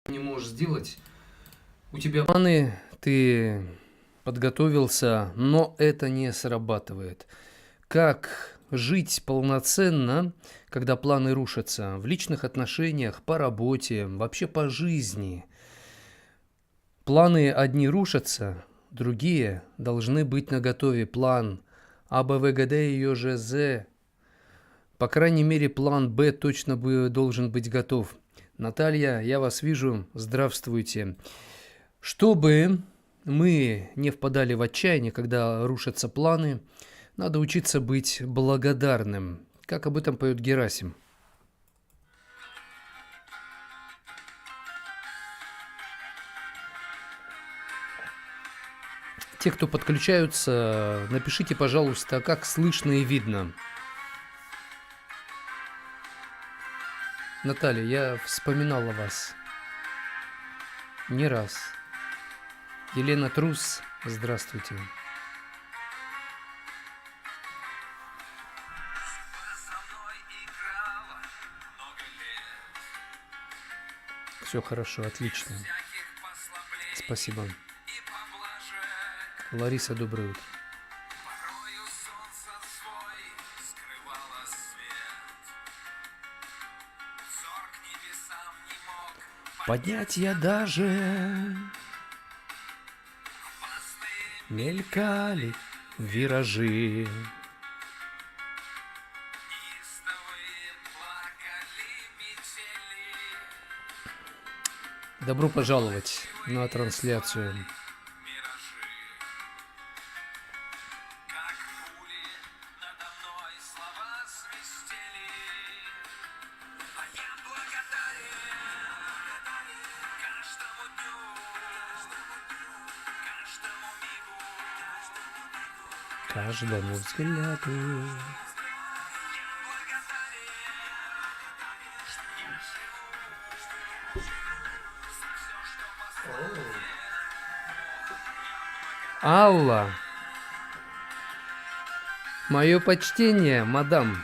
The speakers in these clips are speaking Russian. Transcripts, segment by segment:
не можешь сделать. У тебя планы, ты подготовился, но это не срабатывает. Как жить полноценно, когда планы рушатся в личных отношениях, по работе, вообще по жизни? Планы одни рушатся, другие должны быть наготове. План А, Б, В, Г, Д, Ё, Ж, З. По крайней мере, план Б точно должен быть готов. Наталья, я вас вижу. Здравствуйте. Чтобы мы не впадали в отчаяние, когда рушатся планы, надо учиться быть благодарным. Как об этом поет Герасим. Те, кто подключаются, напишите, пожалуйста, как слышно и видно. Наталья, я вспоминала вас не раз. Елена Трус, здравствуйте. Все хорошо, отлично. Спасибо. Лариса, доброе утро. Поднять я даже мелькали виражи. Добро пожаловать на трансляцию. Каждому взгляду. Алла, мое почтение, мадам.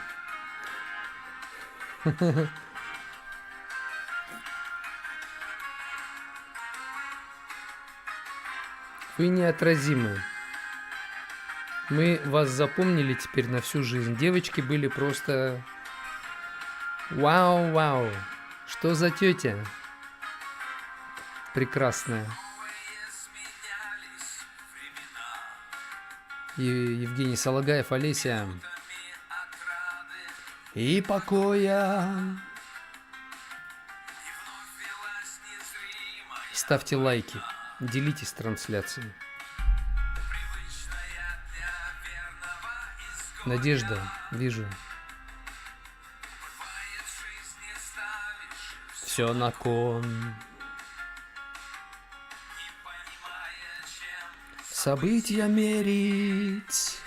Вы неотразимы. Мы вас запомнили теперь на всю жизнь. Девочки были просто... Вау-вау. Что за тетя? Прекрасная. И Евгений Солагаев, Олеся. И покоя. Ставьте лайки. Делитесь трансляцией. Надежда, вижу. Все на кон. События мерить.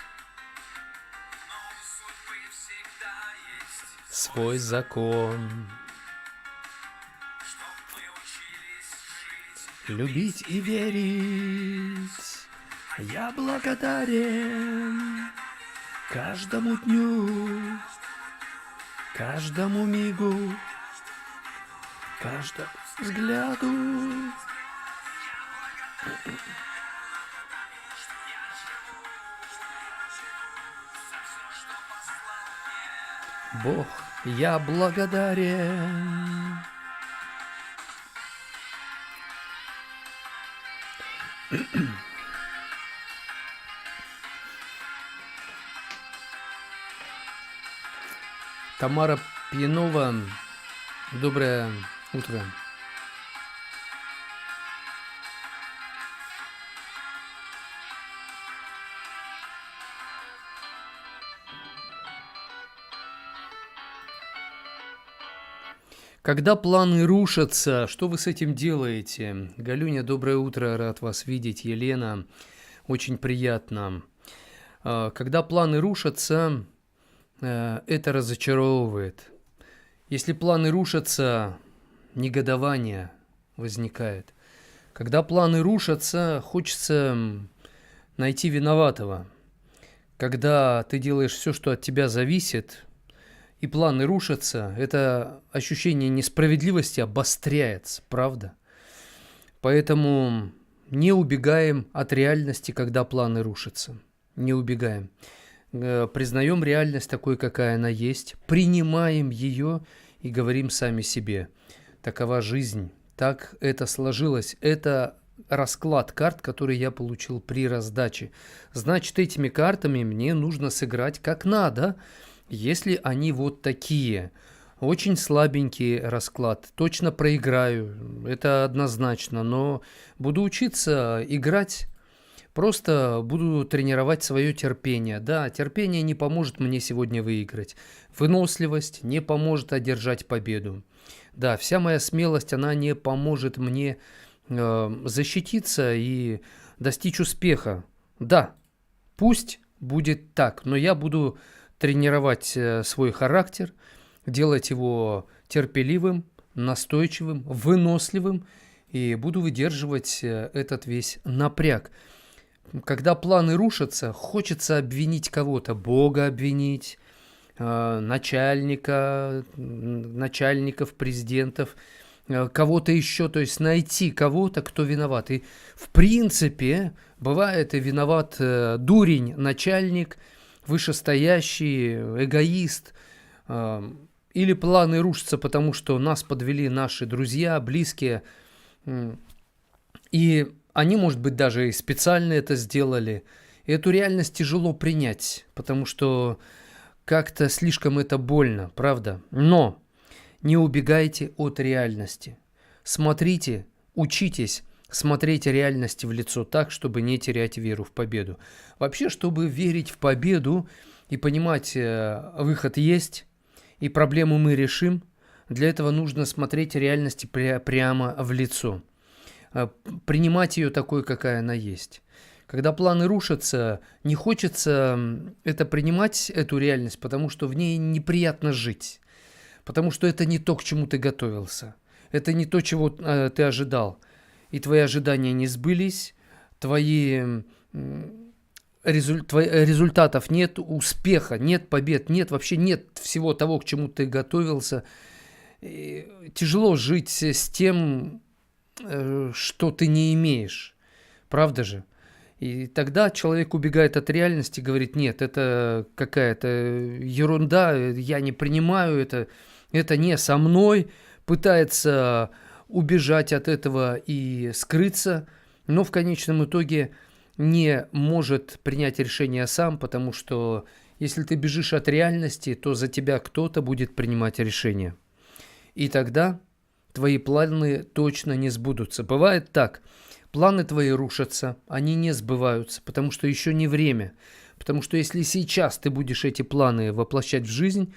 Свой закон. Любить и верить. Я благодарен каждому дню, каждому мигу, каждому взгляду. Бог, я благодарен. Тамара Пьянова, доброе утро. Когда планы рушатся, что вы с этим делаете? Галюня, доброе утро, рад вас видеть. Елена, очень приятно. Когда планы рушатся, это разочаровывает. Если планы рушатся, негодование возникает. Когда планы рушатся, хочется найти виноватого. Когда ты делаешь все, что от тебя зависит, и планы рушатся, это ощущение несправедливости обостряется, правда? Поэтому не убегаем от реальности, когда планы рушатся. Не убегаем. Признаем реальность такой, какая она есть, принимаем ее и говорим сами себе: такова жизнь, так это сложилось, это расклад карт, который я получил при раздаче. Значит, этими картами мне нужно сыграть как надо, если они вот такие. Очень слабенький расклад, точно проиграю, это однозначно, но буду учиться играть. Просто буду тренировать свое терпение. Да, терпение не поможет мне сегодня выиграть. Выносливость не поможет одержать победу. Да, вся моя смелость, она не поможет мне защититься и достичь успеха. Да, пусть будет так, но я буду тренировать свой характер, делать его терпеливым, настойчивым, выносливым, и буду выдерживать этот весь напряг. Когда планы рушатся, хочется обвинить кого-то, Бога обвинить, начальников, президентов, кого-то еще, то есть найти кого-то, кто виноват. И в принципе бывает и виноват дурень, начальник, вышестоящий, эгоист, или планы рушатся, потому что нас подвели наши друзья, близкие, и они, может быть, даже и специально это сделали. И эту реальность тяжело принять, потому что как-то слишком это больно, правда? Но не убегайте от реальности. Смотрите, учитесь смотреть реальности в лицо так, чтобы не терять веру в победу. Вообще, чтобы верить в победу и понимать, выход есть, и проблему мы решим, для этого нужно смотреть реальности прямо в лицо. Принимать ее такой, какая она есть. Когда планы рушатся, не хочется это принимать, эту реальность, потому что в ней неприятно жить. Потому что это не то, к чему ты готовился. Это не то, чего ты ожидал. И твои ожидания не сбылись, результатов нет, успеха, нет побед, нет, вообще нет всего того, к чему ты готовился. И тяжело жить с тем, что ты не имеешь. Правда же? И тогда человек убегает от реальности, говорит: нет, это какая-то ерунда, я не принимаю это не со мной, пытается убежать от этого и скрыться, но в конечном итоге не может принять решение сам, потому что если ты бежишь от реальности, то за тебя кто-то будет принимать решение. И тогда твои планы точно не сбудутся. Бывает так. Планы твои рушатся, они не сбываются, потому что еще не время. Потому что если сейчас ты будешь эти планы воплощать в жизнь,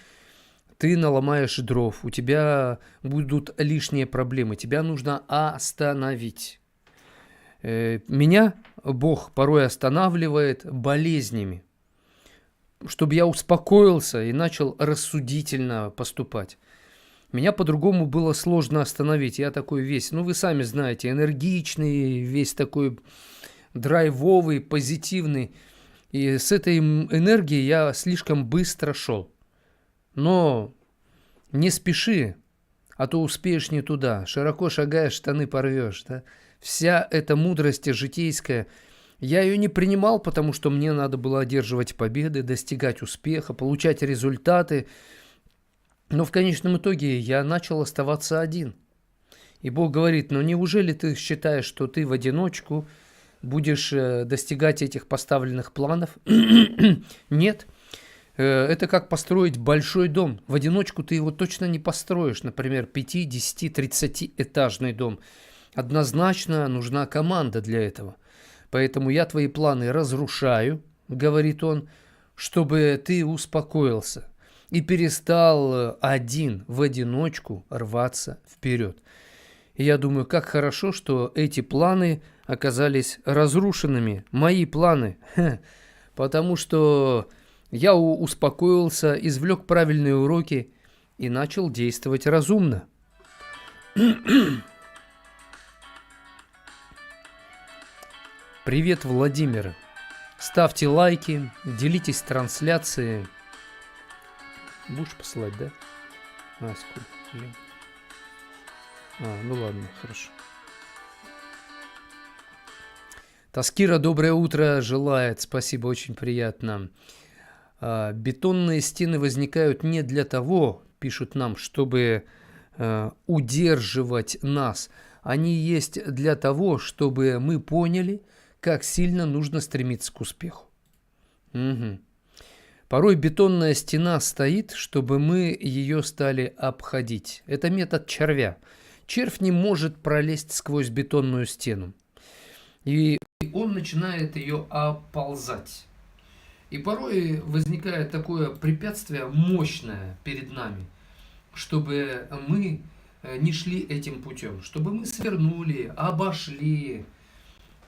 ты наломаешь дров, у тебя будут лишние проблемы, тебя нужно остановить. Меня Бог порой останавливает болезнями, чтобы я успокоился и начал рассудительно поступать. Меня по-другому было сложно остановить. Я такой весь, вы сами знаете, энергичный, весь такой драйвовый, позитивный. И с этой энергией я слишком быстро шел. Но не спеши, а то успеешь не туда. Широко шагая, штаны порвешь. Да? Вся эта мудрость житейская, я ее не принимал, потому что мне надо было одерживать победы, достигать успеха, получать результаты. Но в конечном итоге я начал оставаться один. И Бог говорит: неужели ты считаешь, что ты в одиночку будешь достигать этих поставленных планов? Нет. Это как построить большой дом. В одиночку ты его точно не построишь. Например, 5, 10, 30-этажный дом. Однозначно нужна команда для этого. Поэтому я твои планы разрушаю, говорит он, чтобы ты успокоился и перестал один, в одиночку рваться вперед. И я думаю, как хорошо, что эти планы оказались разрушенными. Мои планы. Потому что я успокоился, извлек правильные уроки и начал действовать разумно. Привет, Владимир. Ставьте лайки, делитесь трансляцией. Будешь посылать, да? Аську. Ну ладно, хорошо. Таскира, доброе утро, желает. Спасибо, очень приятно. Бетонные стены возникают не для того, пишут нам, чтобы удерживать нас. Они есть для того, чтобы мы поняли, как сильно нужно стремиться к успеху. Угу. Порой бетонная стена стоит, чтобы мы ее стали обходить. Это метод червя. Червь не может пролезть сквозь бетонную стену. И он начинает ее оползать. И порой возникает такое препятствие мощное перед нами, чтобы мы не шли этим путем, чтобы мы свернули, обошли.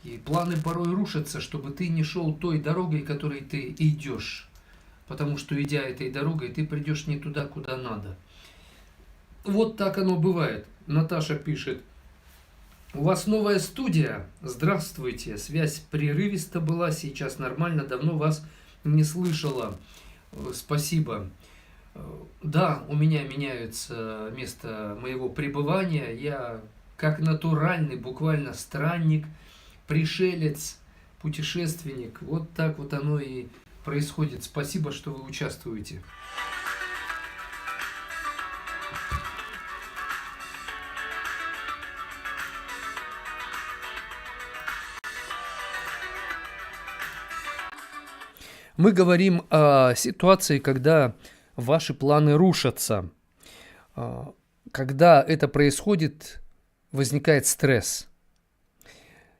И планы порой рушатся, чтобы ты не шел той дорогой, которой ты идешь. Потому что, идя этой дорогой, ты придешь не туда, куда надо. Вот так оно бывает. Наташа пишет: у вас новая студия? Здравствуйте. Связь прерывисто была, сейчас нормально. Давно вас не слышала. Спасибо. Да, у меня меняется место моего пребывания. Я как натуральный, буквально странник, пришелец, путешественник. Вот так вот оно и происходит. Спасибо, что вы участвуете. Мы говорим о ситуации, когда ваши планы рушатся. Когда это происходит, возникает стресс.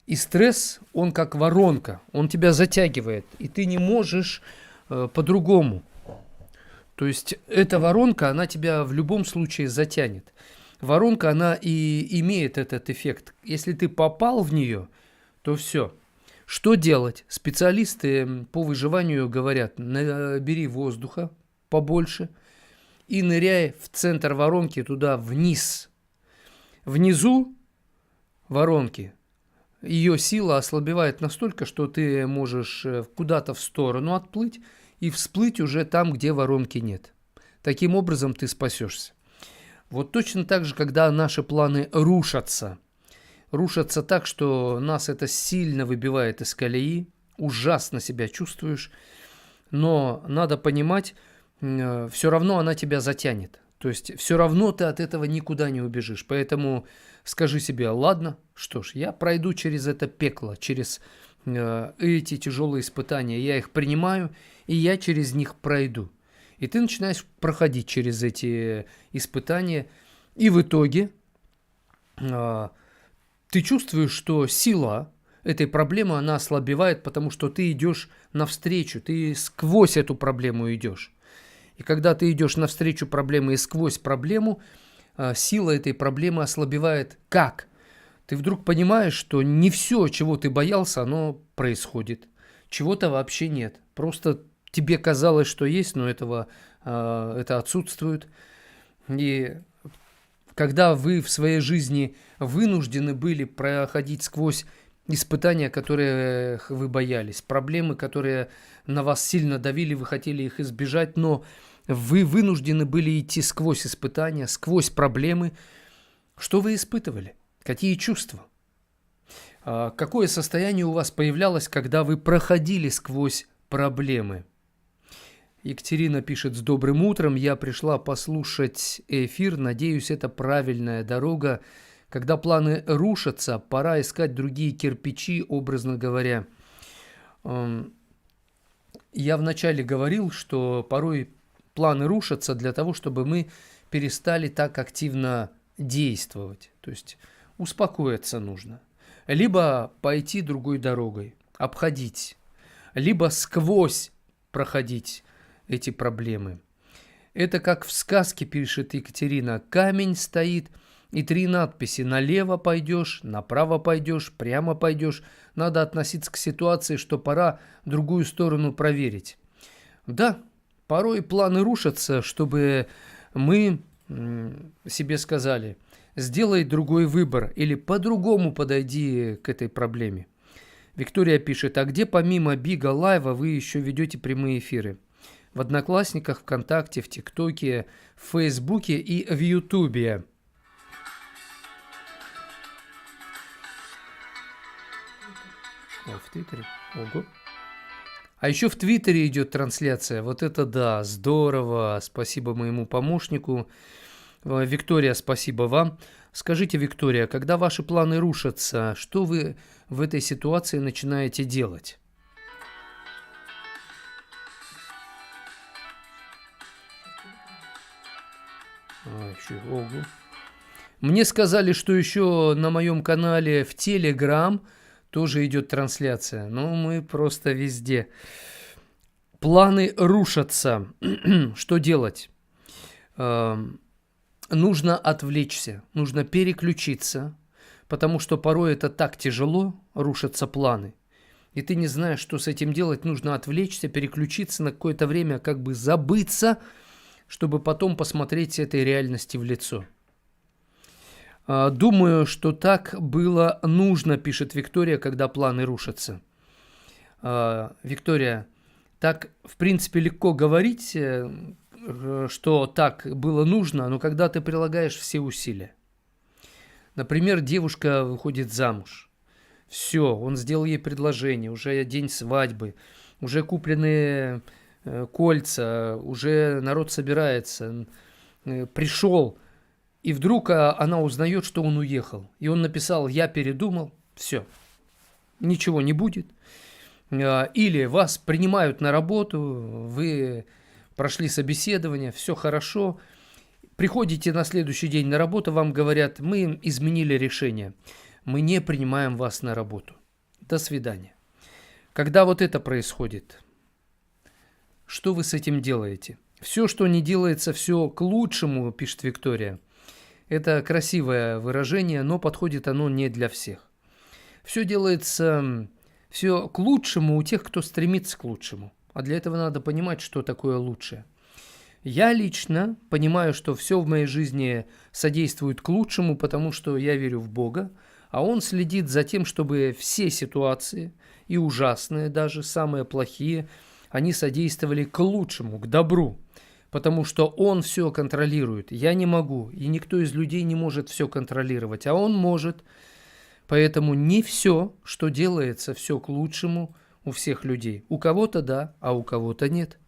И стресс, он как воронка, он тебя затягивает, и ты не можешь по-другому. То есть эта воронка, она тебя в любом случае затянет. Воронка, она и имеет этот эффект. Если ты попал в нее, то все. Что делать? Специалисты по выживанию говорят: набери воздуха побольше и ныряй в центр воронки, туда вниз. Внизу воронки ее сила ослабевает настолько, что ты можешь куда-то в сторону отплыть и всплыть уже там, где воронки нет. Таким образом ты спасешься. Вот точно так же, когда наши планы рушатся так, что нас это сильно выбивает из колеи, ужасно себя чувствуешь, но надо понимать, все равно она тебя затянет. То есть все равно ты от этого никуда не убежишь. Поэтому скажи себе: ладно, что ж, я пройду через это пекло, через эти тяжелые испытания. Я их принимаю, и я через них пройду. И ты начинаешь проходить через эти испытания. И в итоге ты чувствуешь, что сила этой проблемы, она ослабевает, потому что ты идешь навстречу, ты сквозь эту проблему идешь. И когда ты идешь навстречу проблеме и сквозь проблему, сила этой проблемы ослабевает. Как? Ты вдруг понимаешь, что не все, чего ты боялся, оно происходит. Чего-то вообще нет. Просто тебе казалось, что есть, но это отсутствует. И когда вы в своей жизни вынуждены были проходить сквозь испытания, которые вы боялись, проблемы, которые на вас сильно давили, вы хотели их избежать, но вы вынуждены были идти сквозь испытания, сквозь проблемы. Что вы испытывали? Какие чувства? Какое состояние у вас появлялось, когда вы проходили сквозь проблемы? Екатерина пишет: с добрым утром, я пришла послушать эфир, надеюсь, это правильная дорога. Когда планы рушатся, пора искать другие кирпичи, образно говоря. Я вначале говорил, что порой планы рушатся для того, чтобы мы перестали так активно действовать. То есть успокоиться нужно. Либо пойти другой дорогой, обходить, либо сквозь проходить эти проблемы. Это как в сказке, пишет Екатерина: камень стоит, и 3 надписи: налево пойдешь, направо пойдешь, прямо пойдешь. Надо относиться к ситуации, что пора другую сторону проверить. Да, порой планы рушатся, чтобы мы себе сказали: сделай другой выбор или по-другому подойди к этой проблеме. Виктория пишет: а где помимо Бига Лайва вы еще ведете прямые эфиры? В Одноклассниках, ВКонтакте, в ТикТоке, в Фейсбуке и в Ютубе. Ой, в Твиттере. Ого. А еще в Твиттере идет трансляция. Вот это да, здорово. Спасибо моему помощнику. Виктория, спасибо вам. Скажите, Виктория, когда ваши планы рушатся, что вы в этой ситуации начинаете делать? Ого. Мне сказали, что еще на моем канале в Telegram тоже идет трансляция. Ну, мы просто везде. Планы рушатся. Что делать? Нужно отвлечься, нужно переключиться, потому что порой это так тяжело, рушатся планы. И ты не знаешь, что с этим делать, нужно отвлечься, переключиться на какое-то время, как бы забыться, чтобы потом посмотреть этой реальности в лицо. Думаю, что так было нужно, пишет Виктория, когда планы рушатся. Виктория, так, в принципе, легко говорить, что так было нужно, но когда ты прилагаешь все усилия. Например, девушка выходит замуж. Все, он сделал ей предложение, уже день свадьбы, уже куплены кольца, уже народ собирается, пришел. И вдруг она узнает, что он уехал. И он написал: я передумал, все, ничего не будет. Или вас принимают на работу, вы прошли собеседование, все хорошо. Приходите на следующий день на работу, вам говорят: мы изменили решение, мы не принимаем вас на работу. До свидания. Когда вот это происходит, что вы с этим делаете? Все, что не делается, все к лучшему, пишет Виктория. Это красивое выражение, но подходит оно не для всех. Все делается, все к лучшему у тех, кто стремится к лучшему. А для этого надо понимать, что такое лучшее. Я лично понимаю, что все в моей жизни содействует к лучшему, потому что я верю в Бога, а Он следит за тем, чтобы все ситуации, и ужасные даже, самые плохие, они содействовали к лучшему, к добру. Потому что Он все контролирует. Я не могу, и никто из людей не может все контролировать, а Он может. Поэтому не все, что делается, все к лучшему у всех людей. У кого-то да, а у кого-то нет.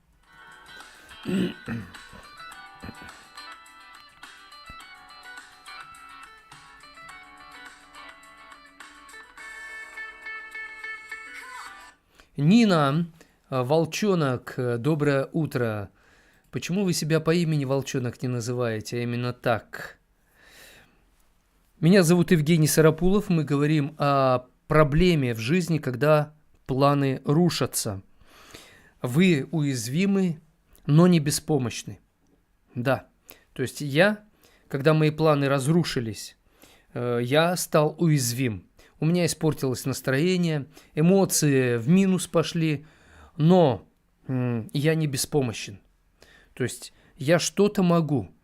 Нина, Волчонок, доброе утро. Почему вы себя по имени Волчонок не называете, а именно так? Меня зовут Евгений Сарапулов. Мы говорим о проблеме в жизни, когда планы рушатся. Вы уязвимы, но не беспомощны. Да, то есть когда мои планы разрушились, я стал уязвим. У меня испортилось настроение, эмоции в минус пошли, но я не беспомощен. То есть я что-то могу.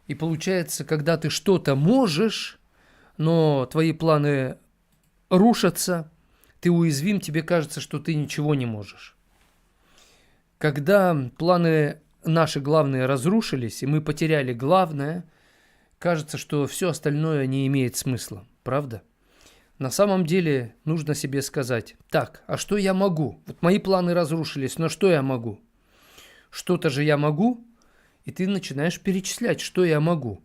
И получается, когда ты что-то можешь, но твои планы рушатся, ты уязвим, тебе кажется, что ты ничего не можешь. Когда планы наши главные разрушились, и мы потеряли главное, кажется, что все остальное не имеет смысла. Правда? На самом деле нужно себе сказать: так, а что я могу? Вот мои планы разрушились, но что я могу? Что-то же я могу, и ты начинаешь перечислять, что я могу.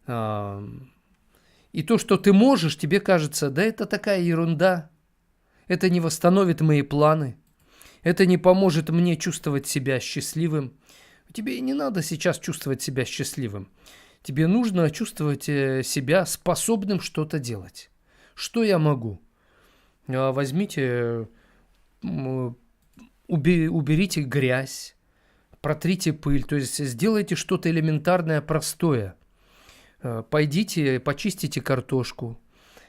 И то, что ты можешь, тебе кажется: да это такая ерунда, это не восстановит мои планы, это не поможет мне чувствовать себя счастливым. Тебе и не надо сейчас чувствовать себя счастливым. Тебе нужно чувствовать себя способным что-то делать. Что я могу? Возьмите, уберите грязь, протрите пыль, то есть сделайте что-то элементарное, простое. Пойдите, почистите картошку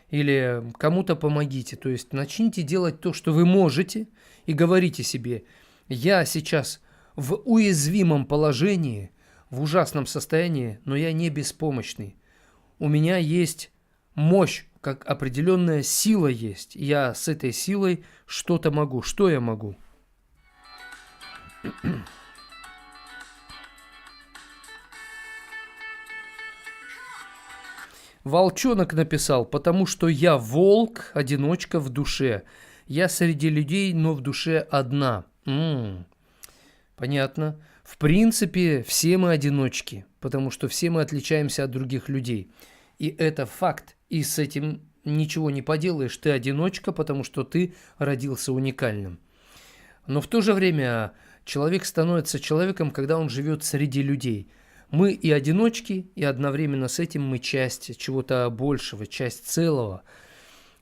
или кому-то помогите. То есть начните делать то, что вы можете, и говорите себе: я сейчас в уязвимом положении, в ужасном состоянии, но я не беспомощный. У меня есть мощь, как определенная сила есть. Я с этой силой что-то могу. Что я могу? Волчонок написал: потому что я волк, одиночка в душе. Я среди людей, но в душе одна. Понятно. В принципе, все мы одиночки, потому что все мы отличаемся от других людей. И это факт, и с этим ничего не поделаешь. Ты одиночка, потому что ты родился уникальным. Но в то же время человек становится человеком, когда он живет среди людей. Мы и одиночки, и одновременно с этим мы часть чего-то большего, часть целого.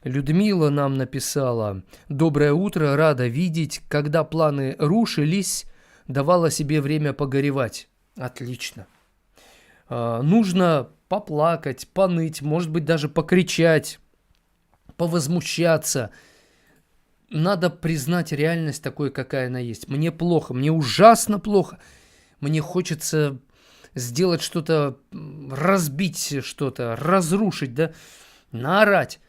Людмила нам написала: «Доброе утро, рада видеть. Когда планы рушились, давала себе время погоревать». Отлично. Нужно поплакать, поныть, может быть, даже покричать, повозмущаться. Надо признать реальность такой, какая она есть. Мне плохо, мне ужасно плохо. Мне хочется сделать что-то, разбить что-то, разрушить, да, наорать.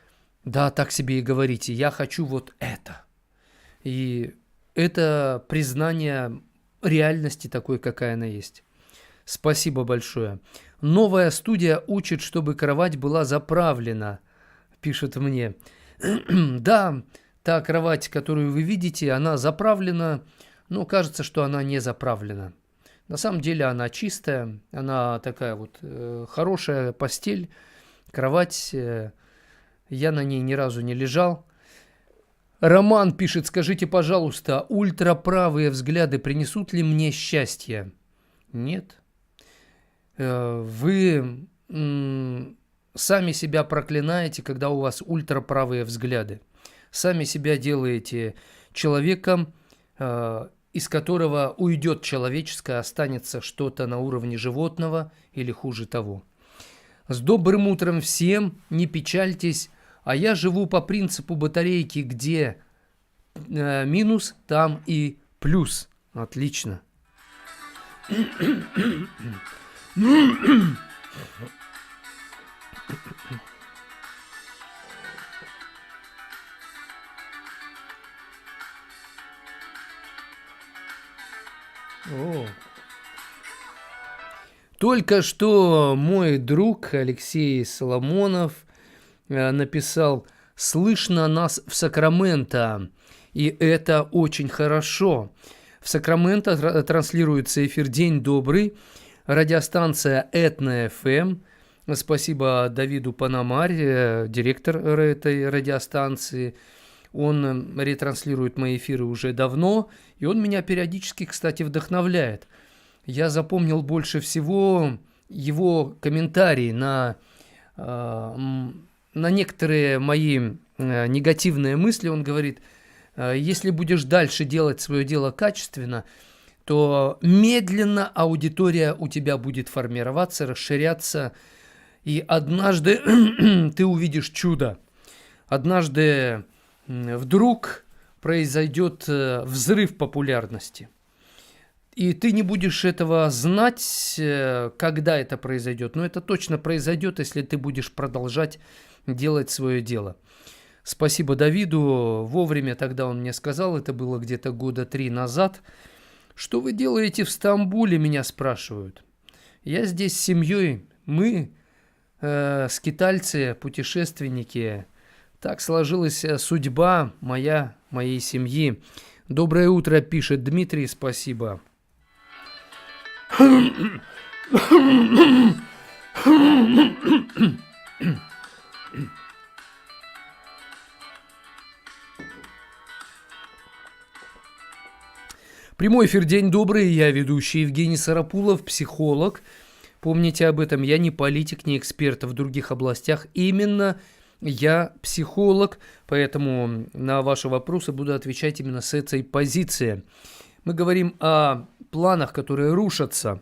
Да, так себе и говорите, я хочу вот это. И это признание реальности такой, какая она есть. Спасибо большое. Новая студия учит, чтобы кровать была заправлена, пишет мне. Да, та кровать, которую вы видите, она заправлена, но кажется, что она не заправлена. На самом деле она чистая, она такая вот хорошая постель, кровать. Я на ней ни разу не лежал. Роман пишет: скажите, пожалуйста, ультраправые взгляды принесут ли мне счастье? Нет. Вы сами себя проклинаете, когда у вас ультраправые взгляды. Сами себя делаете человеком, из которого уйдет человеческое, останется что-то на уровне животного или хуже того. С добрым утром всем, не печальтесь, а я живу по принципу батарейки, где минус, там и плюс. Отлично. О. Только что мой друг Алексей Соломонов написал: «Слышно нас в Сакраменто, и это очень хорошо». В Сакраменто транслируется эфир «День добрый», радиостанция Этно ФМ. Спасибо Давиду Панамарь, директор этой радиостанции. Он ретранслирует мои эфиры уже давно, и он меня периодически, кстати, вдохновляет. Я запомнил больше всего его комментарии на некоторые мои негативные мысли. Он говорит: если будешь дальше делать свое дело качественно, то медленно аудитория у тебя будет формироваться, расширяться, и однажды ты увидишь чудо. Однажды вдруг произойдет взрыв популярности. И ты не будешь этого знать, когда это произойдет. Но это точно произойдет, если ты будешь продолжать делать свое дело. Спасибо Давиду. Вовремя тогда он мне сказал, это было где-то года 3 назад. Что вы делаете в Стамбуле, меня спрашивают. Я здесь с семьей. Мы, скитальцы, путешественники. Так сложилась судьба моей семьи. Доброе утро, пишет Дмитрий, спасибо. Прямой эфир «День добрый», я ведущий Евгений Сарапулов, психолог. Помните об этом, я не политик, не эксперт в других областях, именно я психолог, поэтому на ваши вопросы буду отвечать именно с этой позиции. Мы говорим о планах, которые рушатся.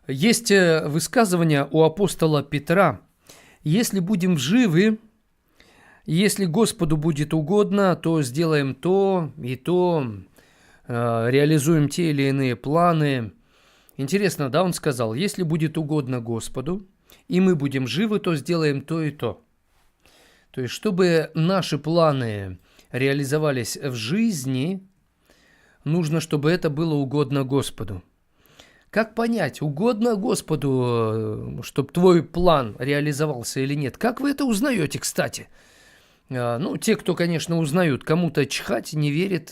Есть высказывание у апостола Петра: «Если будем живы, если Господу будет угодно, то сделаем то и то, реализуем те или иные планы». Интересно, да, он сказал: «Если будет угодно Господу, и мы будем живы, то сделаем то и то». То есть, чтобы наши планы реализовались в жизни, нужно, чтобы это было угодно Господу. Как понять, угодно Господу, чтобы твой план реализовался или нет? Как вы это узнаете, кстати? Ну, те, кто, конечно, узнают, кому-то чхать, не верит,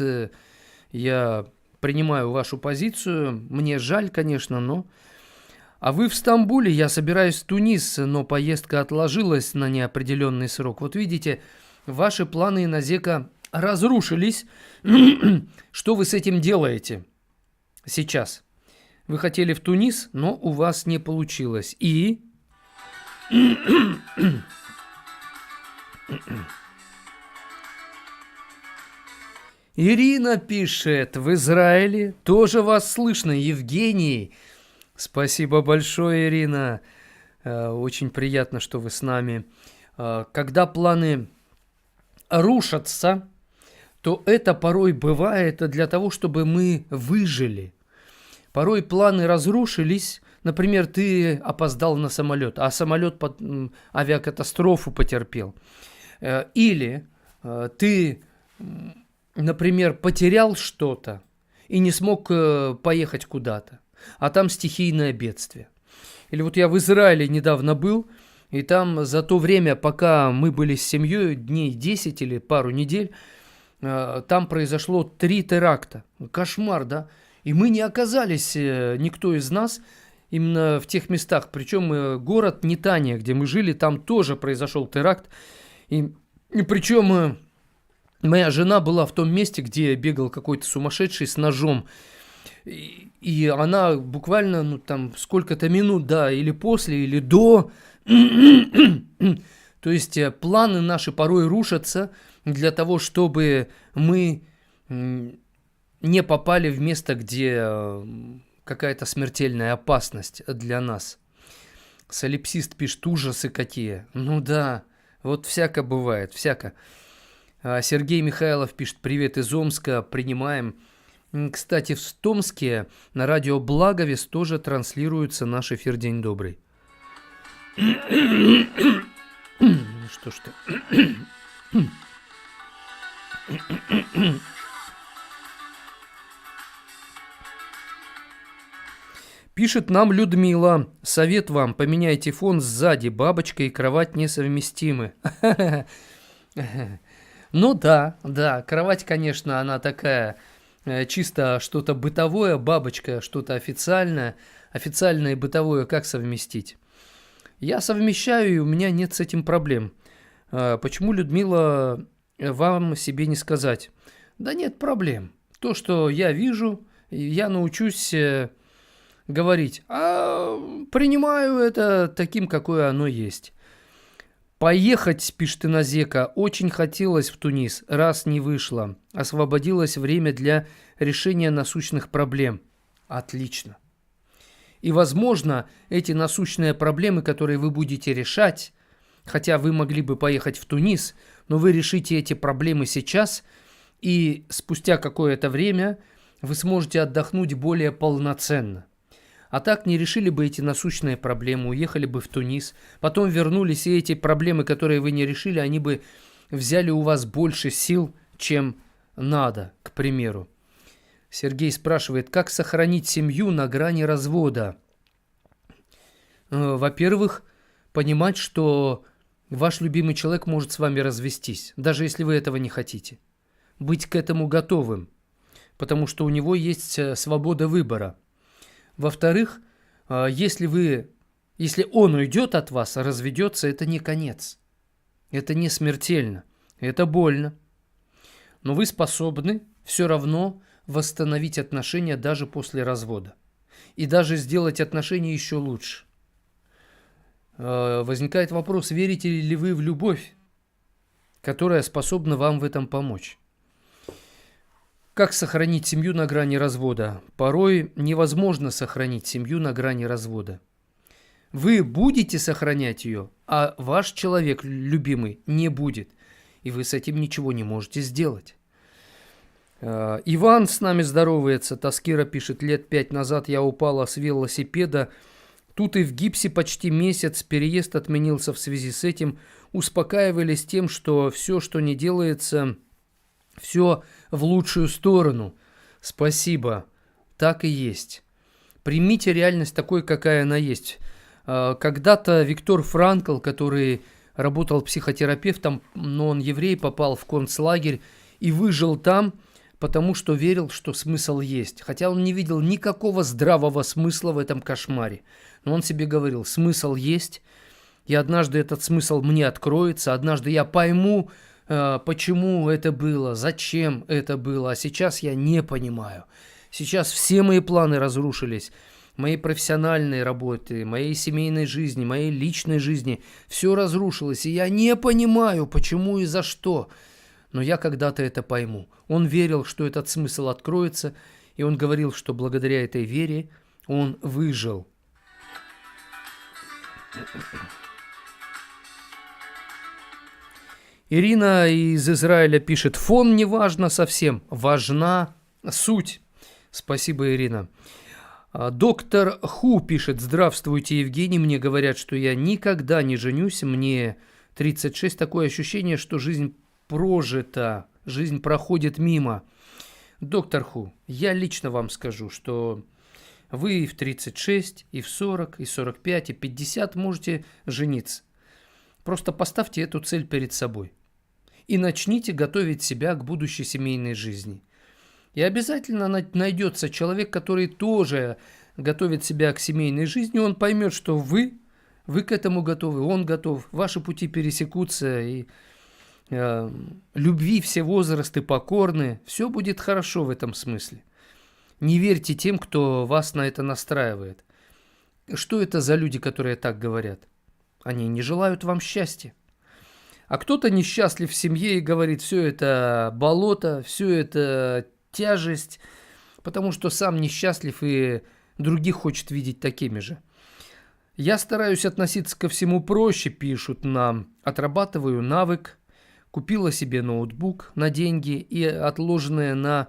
я принимаю вашу позицию, мне жаль, конечно, но... А вы в Стамбуле, я собираюсь в Тунис, но поездка отложилась на неопределенный срок. Вот видите, ваши планы на Зека разрушились. Что вы с этим делаете сейчас? Вы хотели в Тунис, но у вас не получилось. И... Ирина пишет, в Израиле тоже вас слышно, Евгений. Спасибо большое, Ирина. Очень приятно, что вы с нами. Когда планы рушатся, то это порой бывает для того, чтобы мы выжили. Порой планы разрушились. Например, ты опоздал на самолет, а самолет авиакатастрофу потерпел. Или ты, например, потерял что-то и не смог поехать куда-то, а там стихийное бедствие. Или вот я в Израиле недавно был, и там за то время, пока мы были с семьей, дней 10 или пару недель, там произошло 3 теракта. Кошмар, да? И мы не оказались, никто из нас, именно в тех местах. Причем город Нетания, где мы жили, там тоже произошел теракт. И причем моя жена была в том месте, где бегал какой-то сумасшедший с ножом. И она буквально, ну там, сколько-то минут, да, или после, или до. То есть планы наши порой рушатся для того, чтобы мы не попали в место, где какая-то смертельная опасность для нас. Солипсист пишет, ужасы какие. Ну да, вот всяко бывает, всяко. Сергей Михайлов пишет, привет из Омска, принимаем. Кстати, в Томске на радио Благовест тоже транслируется наш эфир «День добрый». Что ж ты... Пишет нам Людмила. Совет вам, поменяйте фон сзади. Бабочка и кровать несовместимы. Ну да, кровать, конечно, она такая, чисто что-то бытовое, бабочка что-то официальное. Официальное и бытовое как совместить? Я совмещаю, и у меня нет с этим проблем. Почему, Людмила, вам себе не сказать? Да нет проблем. То, что я вижу, я научусь говорить, принимаю это таким, какое оно есть. Поехать, пишет Инозека, очень хотелось в Тунис, раз не вышло. Освободилось время для решения насущных проблем. Отлично. И, возможно, эти насущные проблемы, которые вы будете решать, хотя вы могли бы поехать в Тунис, но вы решите эти проблемы сейчас, и спустя какое-то время вы сможете отдохнуть более полноценно. А так не решили бы эти насущные проблемы, уехали бы в Тунис, потом вернулись, и эти проблемы, которые вы не решили, они бы взяли у вас больше сил, чем надо, к примеру. Сергей спрашивает, как сохранить семью на грани развода? Во-первых, понимать, что ваш любимый человек может с вами развестись, даже если вы этого не хотите. Быть к этому готовым, потому что у него есть свобода выбора. Во-вторых, если он уйдет от вас, разведется, это не конец. Это не смертельно, это больно. Но вы способны все равно восстановить отношения даже после развода. И даже сделать отношения еще лучше. Возникает вопрос, верите ли вы в любовь, которая способна вам в этом помочь? Как сохранить семью на грани развода? Порой невозможно сохранить семью на грани развода. Вы будете сохранять ее, а ваш человек, любимый, не будет. И вы с этим ничего не можете сделать. Иван с нами здоровается. Таскира пишет, лет 5 назад я упала с велосипеда. Тут и в гипсе почти месяц. Переезд отменился в связи с этим. Успокаивались тем, что все, что не делается, все в лучшую сторону. Спасибо. Так и есть. Примите реальность такой, какая она есть. Когда-то Виктор Франкл, который работал психотерапевтом, но он еврей, попал в концлагерь и выжил там, потому что верил, что смысл есть. Хотя он не видел никакого здравого смысла в этом кошмаре. Но он себе говорил, смысл есть, и однажды этот смысл мне откроется, однажды я пойму, почему это было, зачем это было, а сейчас я не понимаю. Сейчас все мои планы разрушились, моей профессиональной работы, моей семейной жизни, моей личной жизни, все разрушилось, и я не понимаю, почему и за что. Но я когда-то это пойму. Он верил, что этот смысл откроется, и он говорил, что благодаря этой вере он выжил. Ирина из Израиля пишет, фон не важно совсем, важна суть. Спасибо, Ирина. Доктор Ху пишет, здравствуйте, Евгений, мне говорят, что я никогда не женюсь, мне 36, такое ощущение, что жизнь прожита, жизнь проходит мимо. Доктор Ху, я лично вам скажу, что вы и в 36, и в 40, и 45, и 50 можете жениться. Просто поставьте эту цель перед собой и начните готовить себя к будущей семейной жизни. И обязательно найдется человек, который тоже готовит себя к семейной жизни, он поймет, что вы к этому готовы, он готов, ваши пути пересекутся, и любви все возрасты покорны, все будет хорошо в этом смысле. Не верьте тем, кто вас на это настраивает. Что это за люди, которые так говорят? Они не желают вам счастья. А кто-то несчастлив в семье и говорит, все это болото, все это тяжесть, потому что сам несчастлив и других хочет видеть такими же. Я стараюсь относиться ко всему проще, пишут нам. Отрабатываю навык, купила себе ноутбук на деньги и отложенные на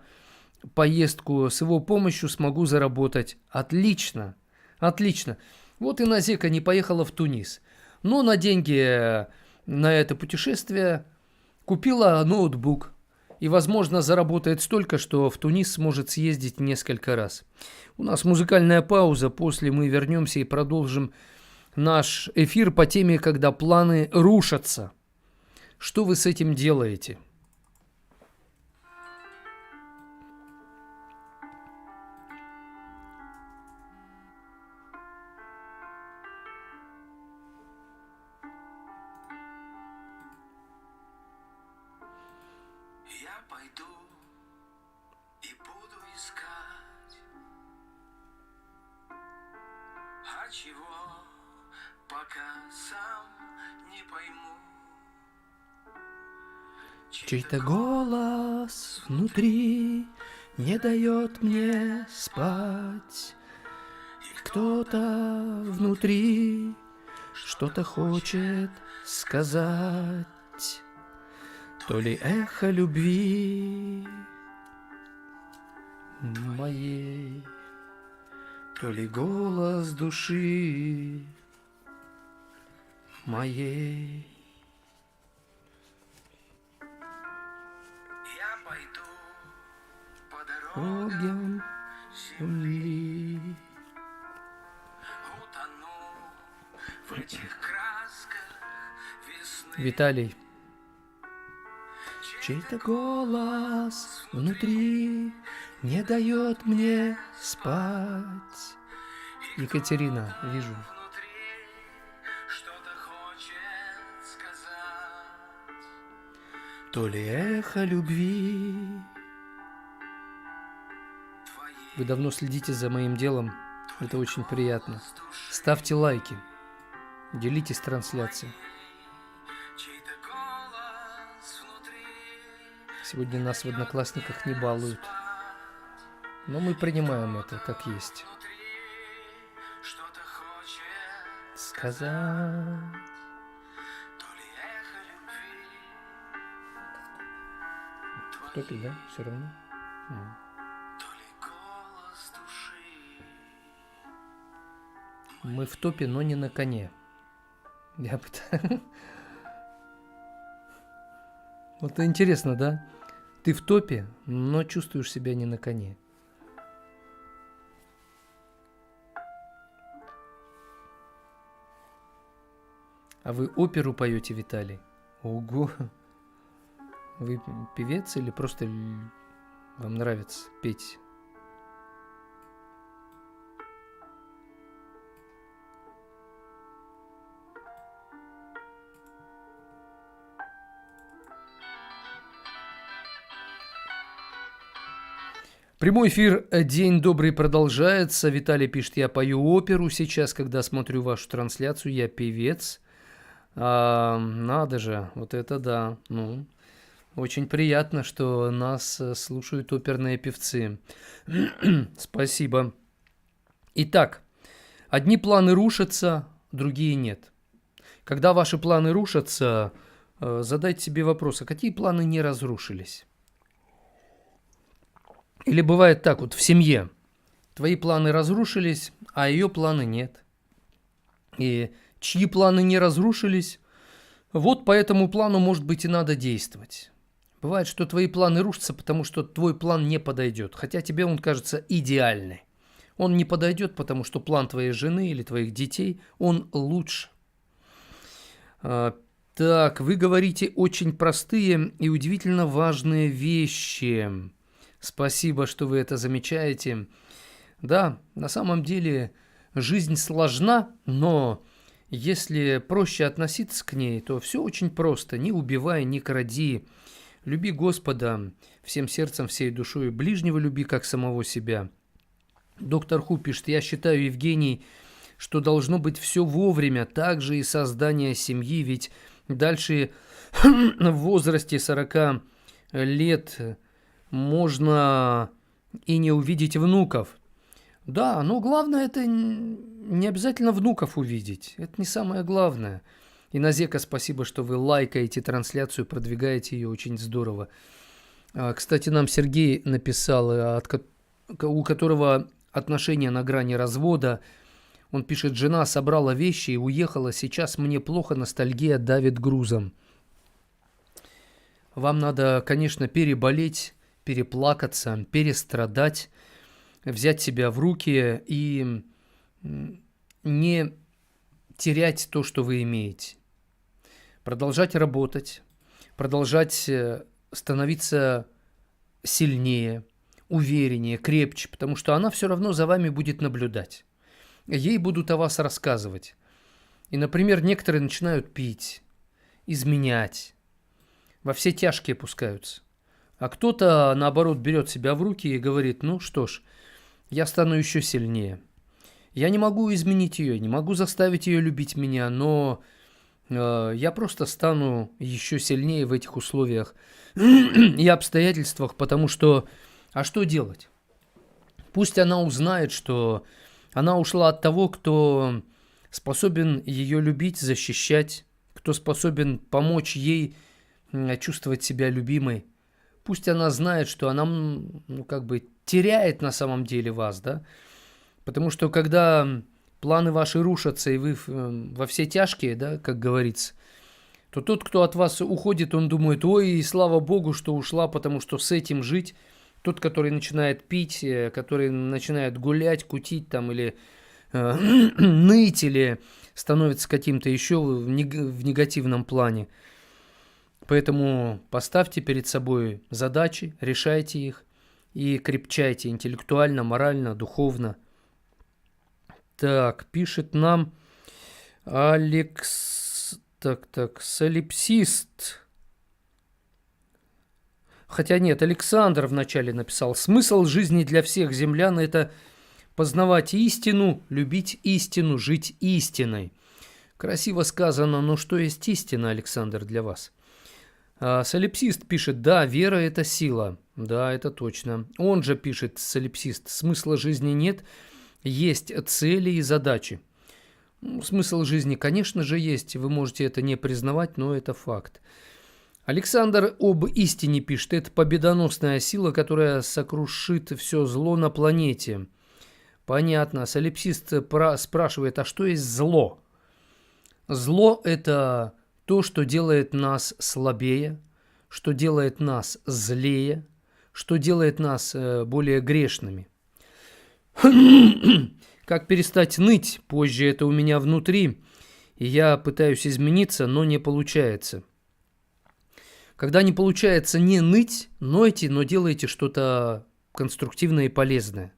поездку с его помощью смогу заработать. Отлично, отлично. Вот и Назека не поехала в Тунис, но на деньги на это путешествие купила ноутбук и, возможно, заработает столько, что в Тунис сможет съездить несколько раз. У нас музыкальная пауза, после мы вернемся и продолжим наш эфир по теме, когда планы рушатся. Что вы с этим делаете? Я пойду и буду искать, а чего пока сам не пойму. Чей-то голос внутри не дает мне спать, и кто-то внутри что-то хочет сказать. То ли эхо любви моей, то ли голос души моей. Я пойду по Дорогам дорогам земли, земли. утону в этих красках весны. Виталий. Чей-то голос внутри не дает мне спать. Екатерина, вижу. Внутри что-то хочет сказать. То ли эхо любви. Вы давно следите за моим делом. Это очень приятно. Ставьте лайки. Делитесь трансляцией. Чей-то голос внутри Сегодня нас в Одноклассниках не балуют. Но мы принимаем это как есть. что-то хочет Сказать. то ли эхо любви. В топе, да? Все равно? То ли голос души. Мы в топе, но не на коне. Я бы так- Вот интересно, да? Ты в топе, но чувствуешь себя не на коне. А вы оперу поете, Виталий? Ого! Вы певец или просто вам нравится петь? Прямой эфир «День добрый» продолжается. Виталий пишет, я пою оперу сейчас, когда смотрю вашу трансляцию, я певец. Надо же, вот это да. Ну, очень приятно, что нас слушают оперные певцы. Спасибо. Итак, одни планы рушатся, другие нет. Когда ваши планы рушатся, задайте себе вопрос, а какие планы не разрушились? Или бывает так вот в семье. Твои планы разрушились, а ее планы нет. И чьи планы не разрушились, вот по этому плану, может быть, и надо действовать. Бывает, что твои планы рушатся, потому что твой план не подойдет, хотя тебе он кажется идеальный. Он не подойдет, потому что план твоей жены или твоих детей, он лучше. Так, вы говорите очень простые и удивительно важные вещи. Спасибо, что вы это замечаете. Да, на самом деле жизнь сложна, но если проще относиться к ней, то все очень просто. Не убивай, не кради. Люби Господа всем сердцем, всей душой. Ближнего люби, как самого себя. Доктор Ху пишет, я считаю, Евгений, что должно быть все вовремя, также и создание семьи, ведь дальше в возрасте 40 лет можно и не увидеть внуков. Да, но главное это не обязательно внуков увидеть. Это не самое главное. И Назека, спасибо, что вы лайкаете трансляцию, продвигаете ее, очень здорово. Кстати, нам Сергей написал, у которого отношения на грани развода. Он пишет, жена собрала вещи и уехала, сейчас мне плохо, ностальгия давит грузом. Вам надо, конечно, переболеть, переплакаться, перестрадать, взять себя в руки и не терять то, что вы имеете. Продолжать работать, продолжать становиться сильнее, увереннее, крепче, потому что она все равно за вами будет наблюдать. Ей будут о вас рассказывать. И, например, некоторые начинают пить, изменять, во все тяжкие пускаются. А кто-то, наоборот, берет себя в руки и говорит, ну что ж, я стану еще сильнее. Я не могу изменить ее, не могу заставить ее любить меня, но я просто стану еще сильнее в этих условиях и обстоятельствах, потому что, а что делать? Пусть она узнает, что она ушла от того, кто способен ее любить, защищать, кто способен помочь ей чувствовать себя любимой. Пусть она знает, что она, теряет на самом деле вас, да? Потому что когда планы ваши рушатся, и вы во все тяжкие, да, как говорится, то тот, кто от вас уходит, он думает, ой, слава Богу, что ушла, потому что с этим жить. Тот, который начинает пить, который начинает гулять, кутить там, или ныть, или становится каким-то еще в негативном плане. Поэтому поставьте перед собой задачи, решайте их и крепчайте интеллектуально, морально, духовно. Так, пишет нам солипсист. Хотя нет, Александр вначале написал. Смысл жизни для всех землян – это познавать истину, любить истину, жить истиной. Красиво сказано, но что есть истина, Александр, для вас? Солипсист пишет, да, вера – это сила. Да, это точно. Он же пишет, солипсист, смысла жизни нет, есть цели и задачи. Смысл жизни, конечно же, есть. Вы можете это не признавать, но это факт. Александр об истине пишет, это победоносная сила, которая сокрушит все зло на планете. Понятно. Солипсист спрашивает, а что есть зло? Зло – это то, что делает нас слабее, что делает нас злее, что делает нас более грешными. Как перестать ныть? Позже это у меня внутри. и я пытаюсь измениться, но не получается. Когда не получается не ныть, нойте, но делайте что-то конструктивное и полезное.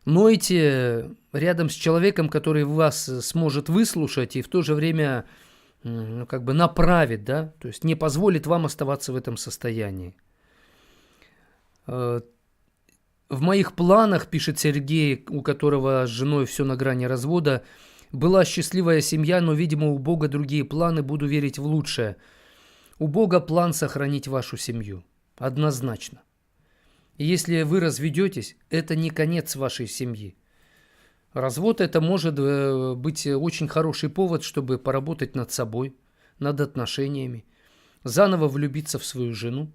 Нойте рядом с человеком, который вас сможет выслушать и в то же время как бы направит, да, то есть не позволит вам оставаться в этом состоянии. В моих планах, пишет Сергей, у которого с женой все на грани развода, была счастливая семья, но, видимо, у Бога другие планы, буду верить в лучшее. У Бога план сохранить вашу семью. Однозначно. И если вы разведетесь, это не конец вашей семьи. Развод – это может быть очень хороший повод, чтобы поработать над собой, над отношениями, заново влюбиться в свою жену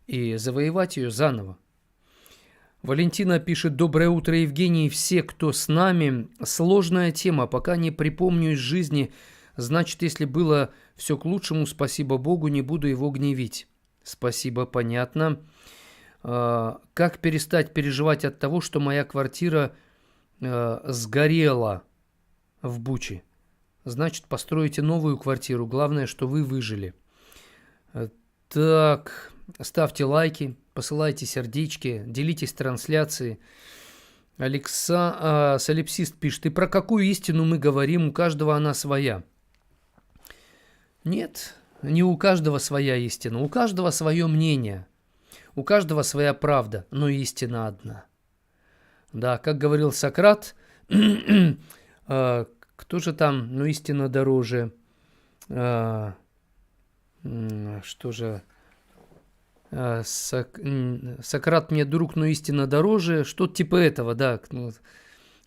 и завоевать ее заново. Валентина пишет: «Доброе утро, Евгений, и все, кто с нами. Сложная тема, пока не припомню из жизни. Значит, если было все к лучшему, спасибо Богу, не буду его гневить». Спасибо, понятно. Как перестать переживать от того, что моя квартира сгорела в Буче? Значит, построите новую квартиру. Главное, что вы выжили. Так, ставьте лайки, посылайте сердечки, делитесь трансляцией. Солипсист пишет: «И про какую истину мы говорим? У каждого она своя». Нет, не у каждого своя истина. У каждого свое мнение. У каждого своя правда, но истина одна. Да, как говорил Сократ, кто же там, но истина дороже. Что же... Сократ мне друг, но истина дороже. Что-то типа этого, да,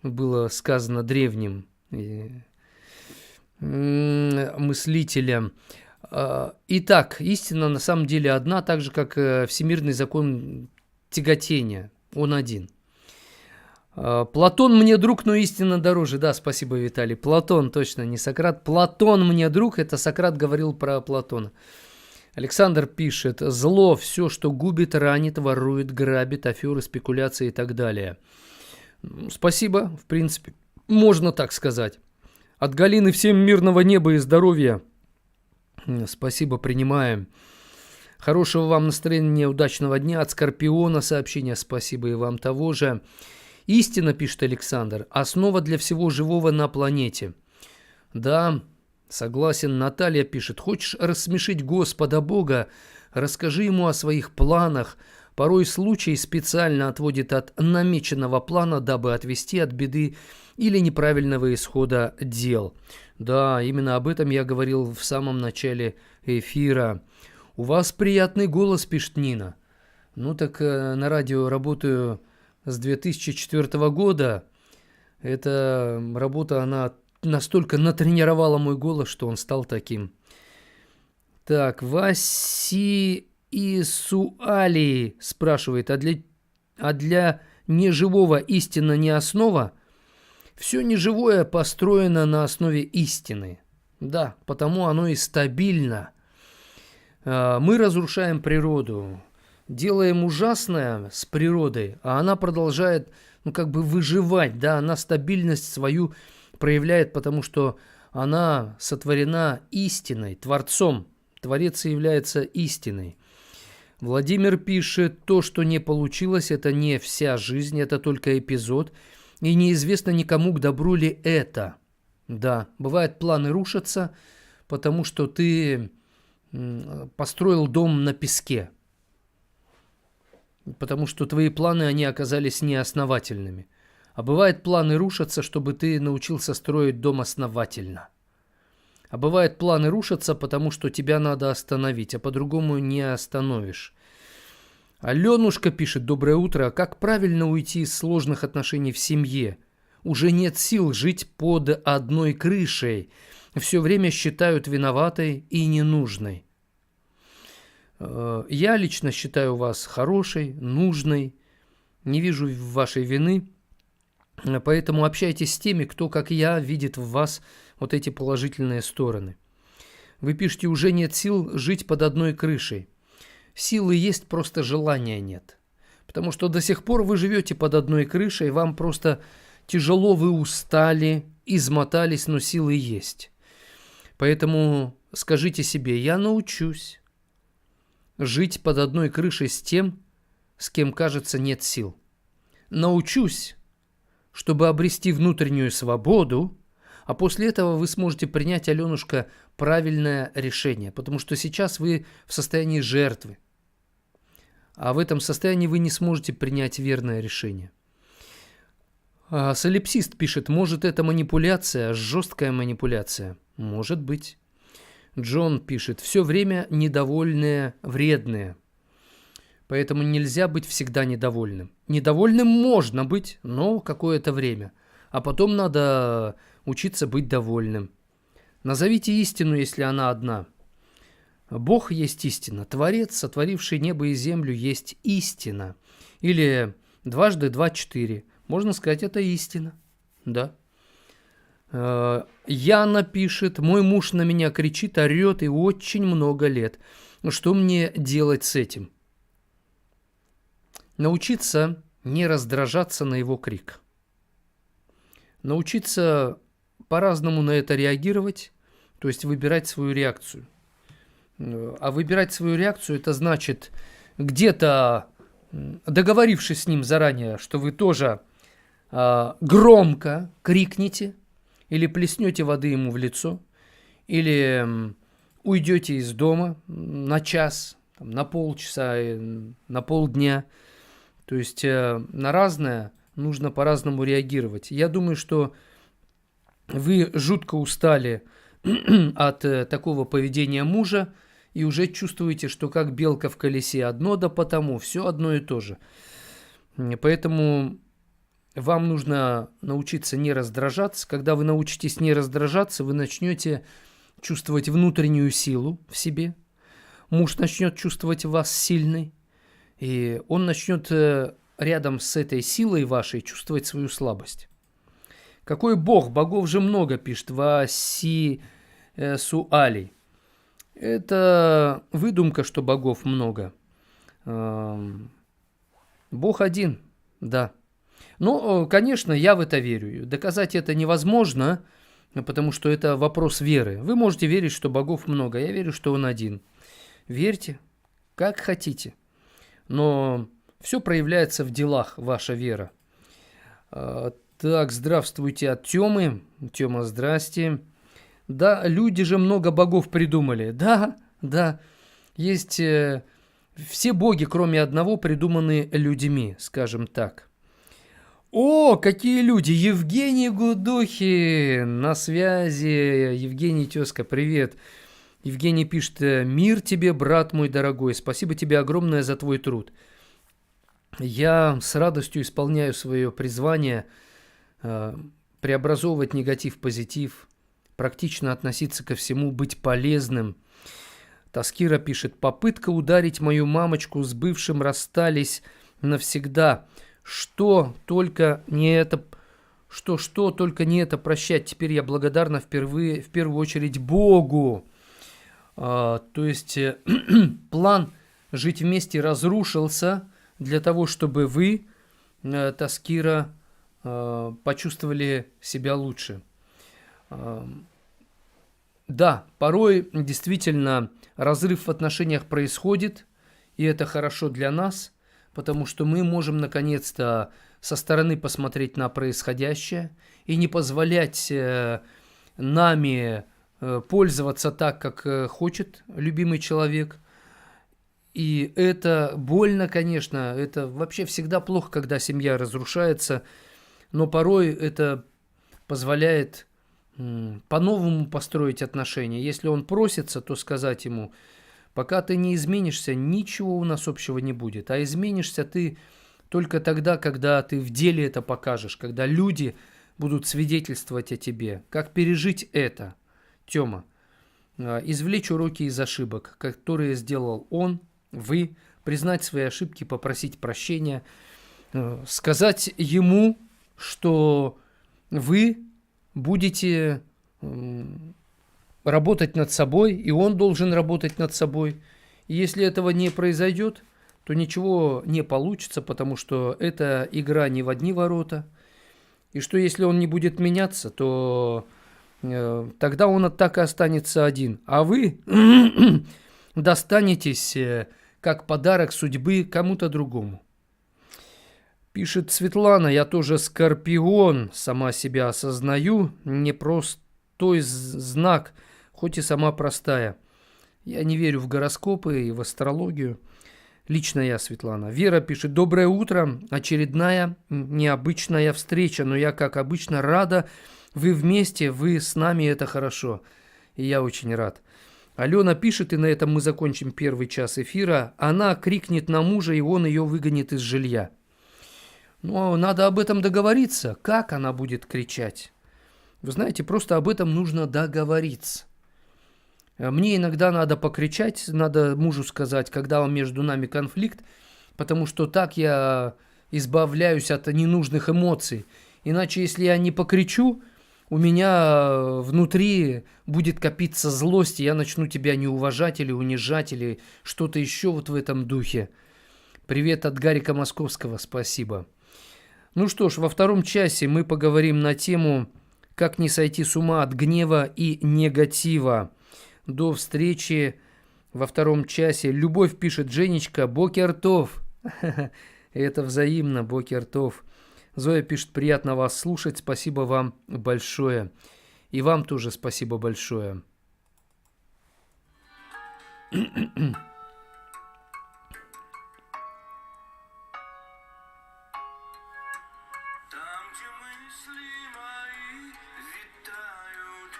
было сказано древним мыслителем. Итак, истина на самом деле одна, так же, как всемирный закон тяготения. Он один. Платон мне друг, но истина дороже. Да, спасибо, Виталий. Платон, точно, не Сократ. Платон мне друг, это Сократ говорил про Платона. Александр пишет: «Зло, все, что губит, ранит, ворует, грабит, аферы, спекуляции и так далее». Спасибо, в принципе, можно так сказать. От Галины всем мирного неба и здоровья. Спасибо, принимаем. Хорошего вам настроения, удачного дня. От Скорпиона сообщение: спасибо и вам того же. Истина, пишет Александр, основа для всего живого на планете. Да, согласен. Наталья пишет: хочешь рассмешить Господа Бога, расскажи ему о своих планах. Порой случай специально отводит от намеченного плана, дабы отвести от беды или неправильного исхода дел. Да, именно об этом я говорил в самом начале эфира. У вас приятный голос, пишет Нина. Ну так на радио работаю с 2004 года. Эта работа, она настолько натренировала мой голос, что он стал таким. Так, Васи Исуали спрашивает: а для неживого истина не основа? Все неживое построено на основе истины. Да, потому оно и стабильно. Мы разрушаем природу, делаем ужасное с природой, а она продолжает, выживать, да, она стабильность свою проявляет, потому что она сотворена истиной, Творцом. Творец является истиной. Владимир пишет: то, что не получилось, это не вся жизнь, это только эпизод, и неизвестно никому, к добру ли это. Да, бывает, планы рушатся, потому что ты построил дом на песке, потому что твои планы, они оказались неосновательными. А бывает, планы рушатся, чтобы ты научился строить дом основательно. А бывает, планы рушатся, потому что тебя надо остановить, а по-другому не остановишь. Аленушка пишет: доброе утро. Как правильно уйти из сложных отношений в семье? Уже нет сил жить под одной крышей. Все время считают виноватой и ненужной. Я лично считаю вас хорошей, нужной. Не вижу вашей вины. Поэтому общайтесь с теми, кто, как я, видит в вас вот эти положительные стороны. Вы пишете: уже нет сил жить под одной крышей. Силы есть, просто желания нет. Потому что до сих пор вы живете под одной крышей, вам просто тяжело, вы устали, измотались, но силы есть. Поэтому скажите себе: я научусь жить под одной крышей с тем, с кем, кажется, нет сил. Научусь, чтобы обрести внутреннюю свободу, а после этого вы сможете принять, Аленушка, правильное решение, потому что сейчас вы в состоянии жертвы, а в этом состоянии вы не сможете принять верное решение. Солипсист пишет: может, это манипуляция, жесткая манипуляция? Может быть. Джон пишет: все время недовольные, вредные. Поэтому нельзя быть всегда недовольным. Недовольным можно быть, но какое-то время. А потом надо учиться быть довольным. Назовите истину, если она одна. Бог есть истина. Творец, сотворивший небо и землю, есть истина. Или 2 × 2 = 4. Можно сказать, это истина. Да. Яна пишет: мой муж на меня кричит, орет и очень много лет. Что мне делать с этим? Научиться не раздражаться на его крик. Научиться по-разному на это реагировать, то есть выбирать свою реакцию. А выбирать свою реакцию — это значит, где-то договорившись с ним заранее, что вы тоже громко крикнете, или плеснете воды ему в лицо, или уйдете из дома на час, на полчаса, на полдня. То есть на разное нужно по-разному реагировать. Я думаю, что вы жутко устали от такого поведения мужа и уже чувствуете, что как белка в колесе, одно да потому, все одно и то же. Поэтому вам нужно научиться не раздражаться. Когда вы научитесь не раздражаться, вы начнете чувствовать внутреннюю силу в себе. Муж начнет чувствовать вас сильной, и он начнет рядом с этой силой вашей чувствовать свою слабость. Какой Бог? Богов же много, пишет Васи Суали. Это выдумка, что богов много. Бог один, да. Но, конечно, я в это верю. Доказать это невозможно, потому что это вопрос веры. Вы можете верить, что богов много. Я верю, что он один. Верьте, как хотите. Но все проявляется в делах, ваша вера. Так, здравствуйте от Тёмы. Тёма, здрасте. Да, люди же много богов придумали. Да. Есть все боги, кроме одного, придуманы людьми, скажем так. О, какие люди! Евгений Гудухин на связи. Евгений, тезка, привет. Евгений пишет: мир тебе, брат мой дорогой. Спасибо тебе огромное за твой труд. Я с радостью исполняю свое призвание преобразовывать негатив в позитив, практично относиться ко всему, быть полезным. Таскира пишет: попытка ударить мою мамочку с бывшим, расстались навсегда. Что только не это прощать. Теперь я благодарна в первую очередь Богу. То есть план жить вместе разрушился для того, чтобы вы, Таскира, почувствовали себя лучше. Да, порой действительно разрыв в отношениях происходит, и это хорошо для нас, потому что мы можем наконец-то со стороны посмотреть на происходящее и не позволять нами пользоваться так, как хочет любимый человек. И это больно, конечно, это вообще всегда плохо, когда семья разрушается, но порой это позволяет по-новому построить отношения. Если он просится, то сказать ему: пока ты не изменишься, ничего у нас общего не будет. А изменишься ты только тогда, когда ты в деле это покажешь, когда люди будут свидетельствовать о тебе. Как пережить это, Тёма? Извлечь уроки из ошибок, которые сделал он, вы, признать свои ошибки, попросить прощения, сказать ему, что вы будете работать над собой, и он должен работать над собой. И если этого не произойдет, то ничего не получится, потому что это игра не в одни ворота. И что если он не будет меняться, то тогда он так и останется один. А вы достанетесь как подарок судьбы кому-то другому. Пишет Светлана, я тоже скорпион, сама себя осознаю, непростой знак, хоть и сама простая. Я не верю в гороскопы и в астрологию. Лично я, Светлана. Вера пишет, доброе утро, очередная необычная встреча, но я, как обычно, рада, вы вместе, вы с нами, это хорошо. И я очень рад. Алена пишет, и на этом мы закончим первый час эфира, она крикнет на мужа, и он ее выгонит из жилья. Но надо об этом договориться, как она будет кричать. Вы знаете, просто об этом нужно договориться. Мне иногда надо покричать, надо мужу сказать, когда между нами конфликт, потому что так я избавляюсь от ненужных эмоций. Иначе, если я не покричу, у меня внутри будет копиться злость, и я начну тебя не уважать или унижать, или что-то еще вот в этом духе. Привет от Гарика Московского, спасибо. Ну что ж, во втором часе мы поговорим на тему «Как не сойти с ума от гнева и негатива». До встречи во втором часе. Любовь пишет, Женечка, бокертов. Это взаимно, бокертов. Зоя пишет, приятно вас слушать, спасибо вам большое. И вам тоже спасибо большое. Там, где мысли мои витают,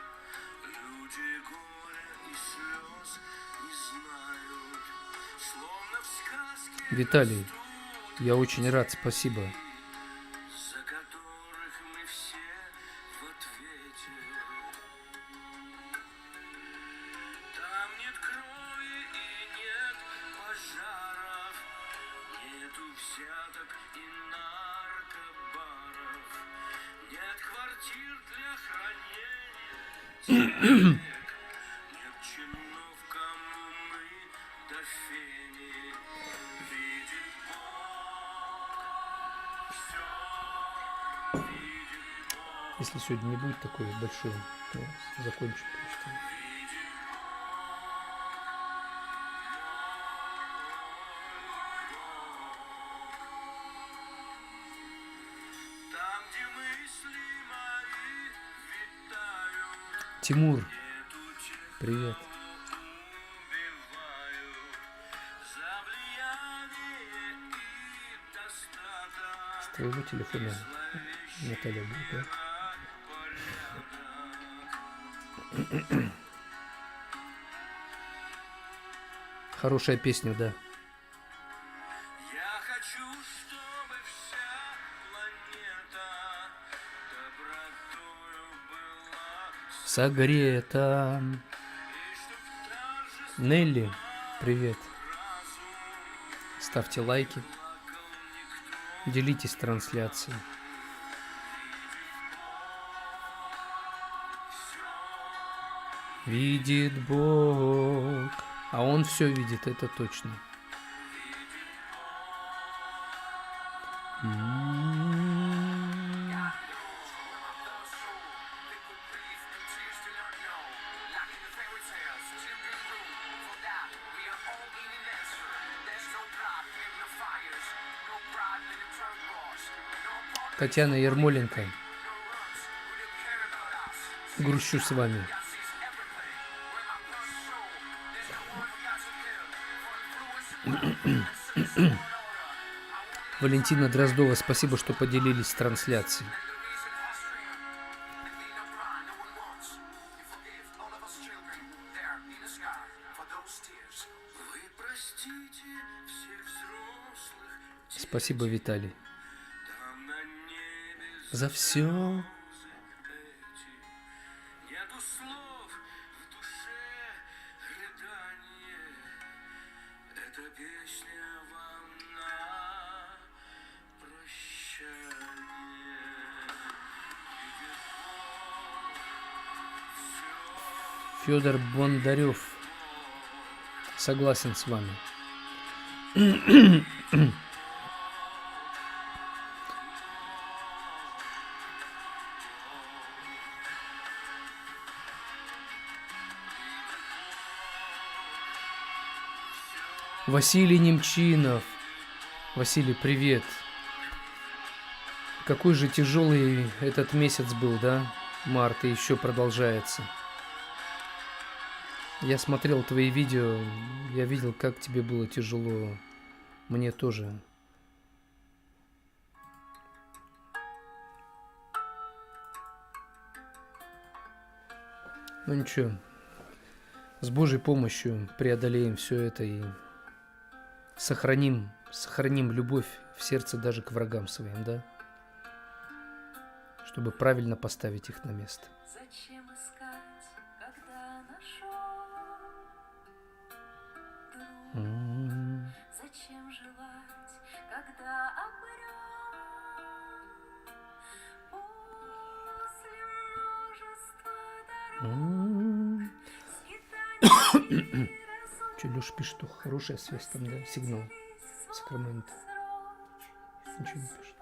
люди горя и слез не знают, словно в сказке Виталий, я очень рад, спасибо. за которых мы все в ответе. Там нет крови и нет пожаров, нету взяток и наркобаров, нет квартир для хранения денег, нет чинов, кому мы до фени. Видит Бог, все видит Бог. Если сегодня не будет такой большой, то закончу просто. Там, где мысли мои витают, Тимур, нету тех, привет. убивают за влияние и достаток. С твоего телефона Наталья будет, да? Хорошая песня, да. Я хочу, чтобы вся планета добротою была, Согрета. и чтоб торжество Нелли, привет. разум Ставьте лайки, плакал никто. делитесь трансляцией. Видит Бог. А он все видит, это точно. Татьяна Ермоленко. Грущу с вами. Валентина Дроздова, спасибо, что поделились трансляцией. Вы простите всех взрослых, Спасибо, Виталий. там на небе За все. эти. Нету слов в душе рыдание. Эта песня вам на прощание. Видит Бог, Федор Бондарев. Согласен с вами. Василий Немчинов. Василий, привет. Какой же тяжелый этот месяц был, да? Март, и еще продолжается. Я смотрел твои видео, я видел, как тебе было тяжело. Мне тоже. Ну ничего, с Божьей помощью преодолеем все это и сохраним любовь в сердце даже к врагам своим, да? Чтобы правильно поставить их на место. Зачем искать, когда нашел друг? Зачем желать, когда обрел? После множества дорог скитаний Че, Леша пишет, что хорошая связь там, да? Сигнал. Сакраменто. Ничего не пишет.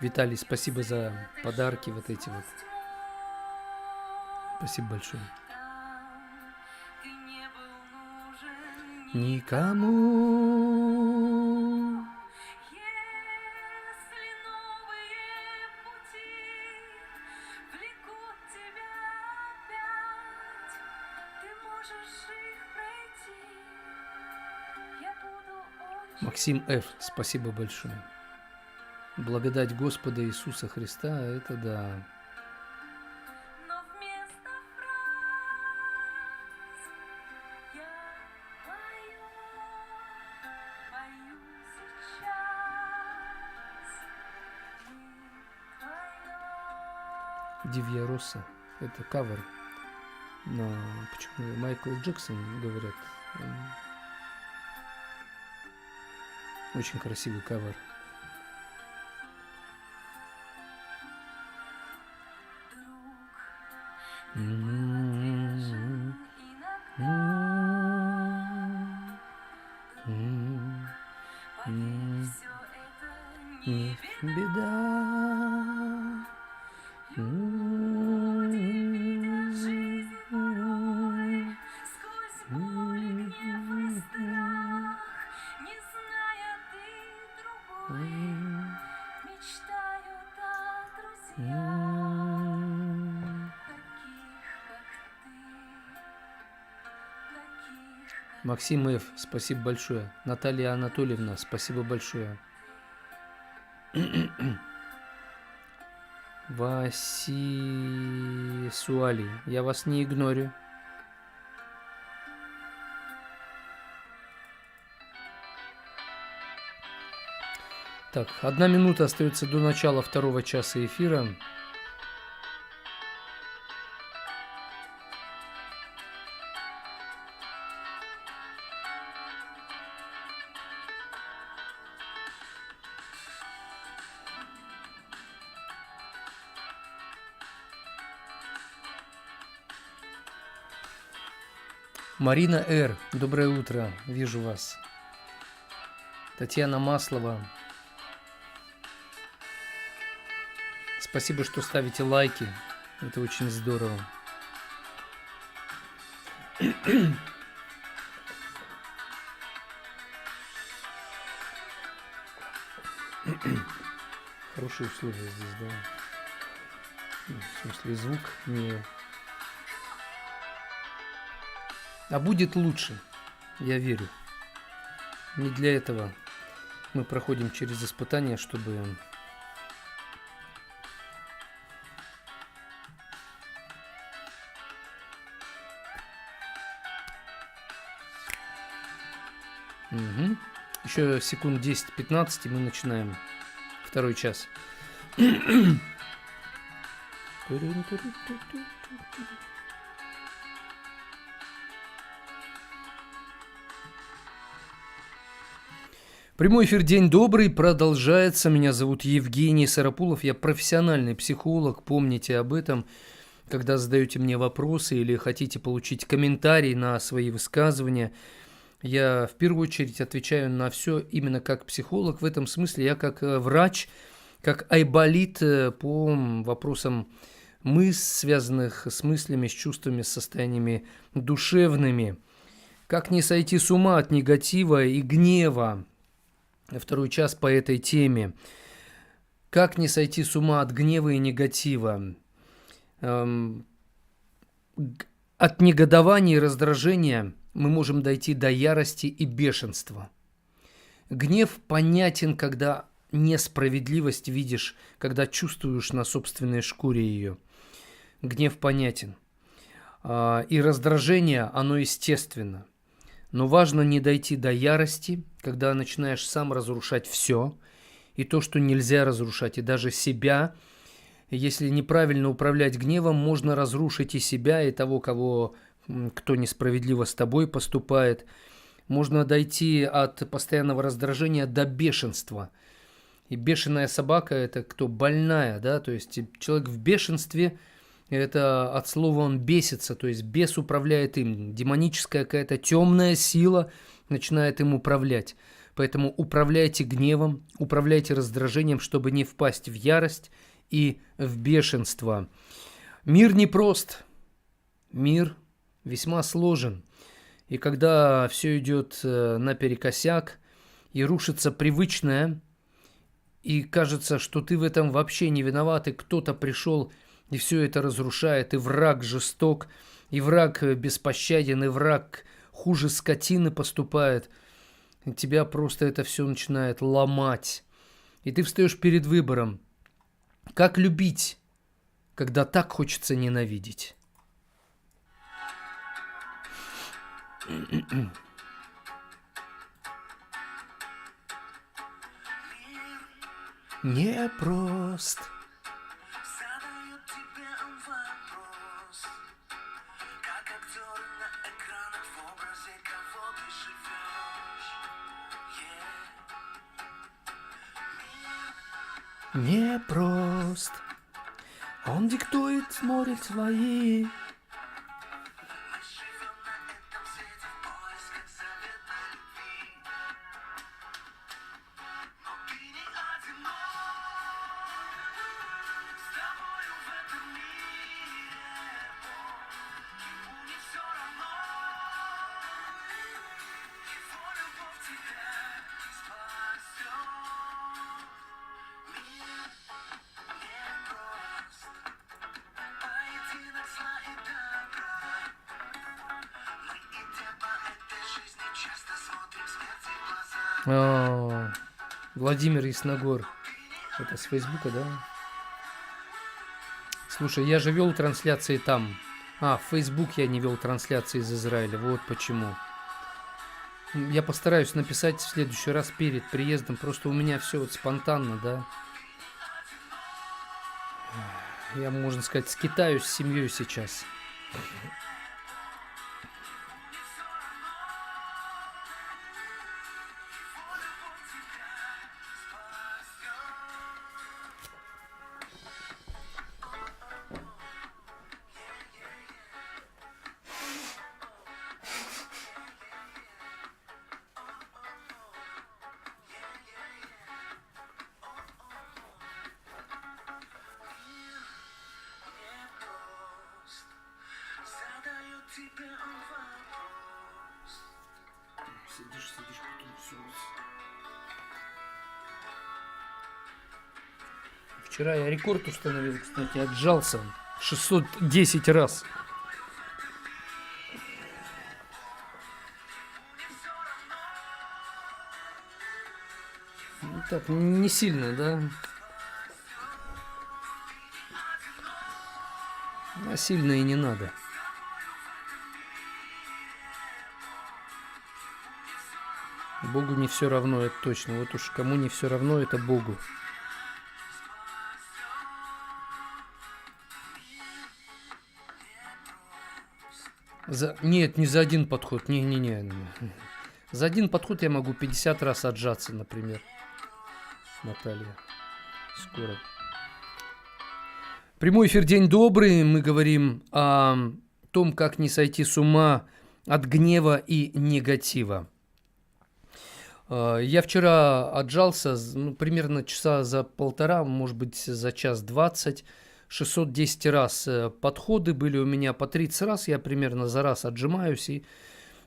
Виталий, спасибо за подарки вот эти вот. Спасибо большое. Никому. Если новые пути влекут тебя опять, ты можешь их пройти. Я буду очень Максим Ф, спасибо большое. Благодать Господа Иисуса Христа, это да. Но вместо фраз я пою сейчас. Мы твоё. Дивья Росса, это кавер. Но почему Майкл Джексон, говорят, очень красивый кавер. Поверь, всё это не Беда. жизнь порой, сквозь боль, гнев и страх, не зная ты другой, мечтают о друзьях, таких как ты, таких как Максим Ф, спасибо большое. Наталья Анатольевна, спасибо большое. Васи Суали, я вас не игнорю. Так, 1 минута остается до начала 2 часа эфира. Марина Р, доброе утро, вижу вас. Татьяна Маслова. Спасибо, что ставите лайки. Это очень здорово. Хорошие условия здесь, да. В смысле, звук не... А будет лучше, я верю. Не для этого мы проходим через испытания, чтобы еще секунд 10-15, и мы начинаем 2 час. Прямой эфир «День добрый» продолжается. Меня зовут Евгений Сарапулов. Я профессиональный психолог. Помните об этом, когда задаете мне вопросы или хотите получить комментарий на свои высказывания. Я в первую очередь отвечаю на все именно как психолог. В этом смысле я как врач как айболит по вопросам связанных с мыслями, с чувствами, с состояниями душевными. Как не сойти с ума от негатива и гнева? Второй час по этой теме. Как не сойти с ума от гнева и негатива? От негодования и раздражения мы можем дойти до ярости и бешенства. Гнев понятен, когда несправедливость видишь, когда чувствуешь на собственной шкуре ее. Гнев понятен. И раздражение, оно естественно. Но важно не дойти до ярости, когда начинаешь сам разрушать все, и то, что нельзя разрушать, и даже себя. Если неправильно управлять гневом, можно разрушить и себя, и того, кто несправедливо с тобой поступает. Можно дойти от постоянного раздражения до бешенства. И бешеная собака – это кто? Больная, да? То есть человек в бешенстве – это от слова он бесится, то есть бес управляет им. Демоническая какая-то темная сила начинает им управлять. Поэтому управляйте гневом, управляйте раздражением, чтобы не впасть в ярость и в бешенство. Мир непрост, мир весьма сложен. И когда все идет наперекосяк и рушится привычное, и кажется, что ты в этом вообще не виноват, и кто-то пришел и все это разрушает, и враг жесток, и враг беспощаден, и враг хуже скотины поступает, и тебя просто это все начинает ломать. И ты встаешь перед выбором, как любить, когда так хочется ненавидеть. Непрост. Задает тебе вопрос, как актер на экранах в образе кого ты живешь. Непрост. Он диктует, смотрит свои. Мы живем на этом свете в поисках завета любви. Но ты не одинок. С тобою в этом мире ему не все равно. Его любовь тебя спасет. Мир непрост. Поединок зла и добра. Мы, идя по этой жизни, часто смотрим смерти в глаза. Владимир Ясногор. Это с Фейсбука, да? Слушай, я же вел трансляции там. В Фейсбук я не вел трансляции из Израиля. Вот почему. Я постараюсь написать в следующий раз перед приездом. Просто у меня все вот спонтанно, да. Я, можно сказать, скитаюсь с семьей сейчас. Задает тебе он вопрос. Сидишь, потом все. Вчера я рекорд установил, кстати, отжался 610 раз. Ну, так, не сильно, да? А сильно и не надо. Богу не все равно, это точно. Вот уж кому не все равно, это Богу. Нет, не за один подход. Не. За один подход я могу 50 раз отжаться, например. Наталья. Скоро. Прямой эфир, день добрый. Мы говорим о том, как не сойти с ума от гнева и негатива. Я вчера отжался, примерно часа за полтора, может быть, за час 20, 610 раз подходы были у меня по 30 раз, я примерно за раз отжимаюсь, и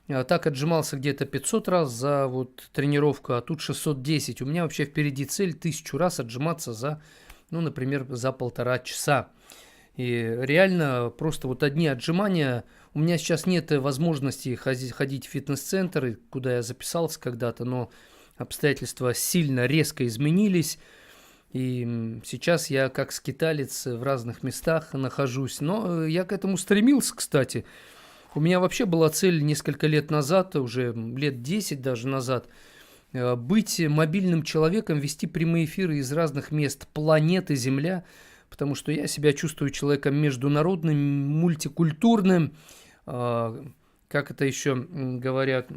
так отжимался где-то 500 раз за вот тренировку, а тут 610. У меня вообще впереди цель 1000 раз отжиматься за, ну, например, за полтора часа. И реально просто вот одни отжимания. У меня сейчас нет возможности ходить в фитнес-центр, куда я записался когда-то, но обстоятельства сильно резко изменились. И сейчас я как скиталец в разных местах нахожусь. Но я к этому стремился, кстати. У меня вообще была цель несколько лет назад, уже лет 10 даже назад, быть мобильным человеком, вести прямые эфиры из разных мест планеты Земля, потому что я себя чувствую человеком международным, мультикультурным, как это еще говорят,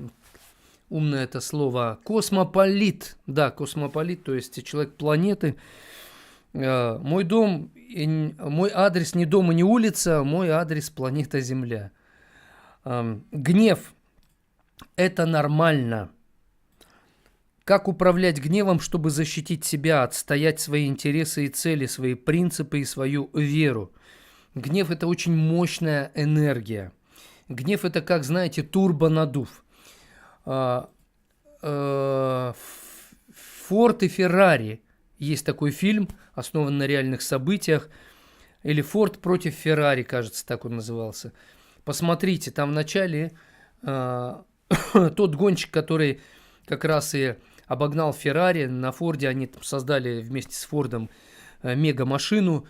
умное это слово, космополит, да, космополит, то есть человек планеты. Мой дом, мой адрес не дом и не улица, мой адрес планета Земля. Гнев – это нормально. Как управлять гневом, чтобы защитить себя, отстоять свои интересы и цели, свои принципы и свою веру? Гнев – это очень мощная энергия. Гнев – это, как знаете, турбонаддув. Форд и Феррари. Есть такой фильм, основан на реальных событиях. Или «Форд против Феррари», кажется, так он назывался. Посмотрите, там в начале тот гонщик, который как раз и обогнал Феррари, на Форде они создали вместе с Фордом мега-машину.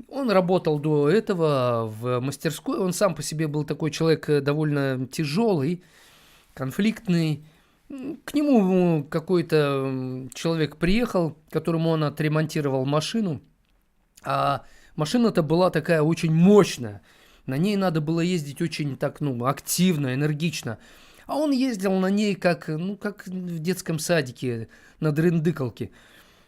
Он работал до этого в мастерской, он сам по себе был такой человек довольно тяжелый, конфликтный. К нему какой-то человек приехал, которому он отремонтировал машину, а машина-то была такая очень мощная. На ней надо было ездить очень так, активно, энергично. А он ездил на ней как в детском садике, на дрындыкалке.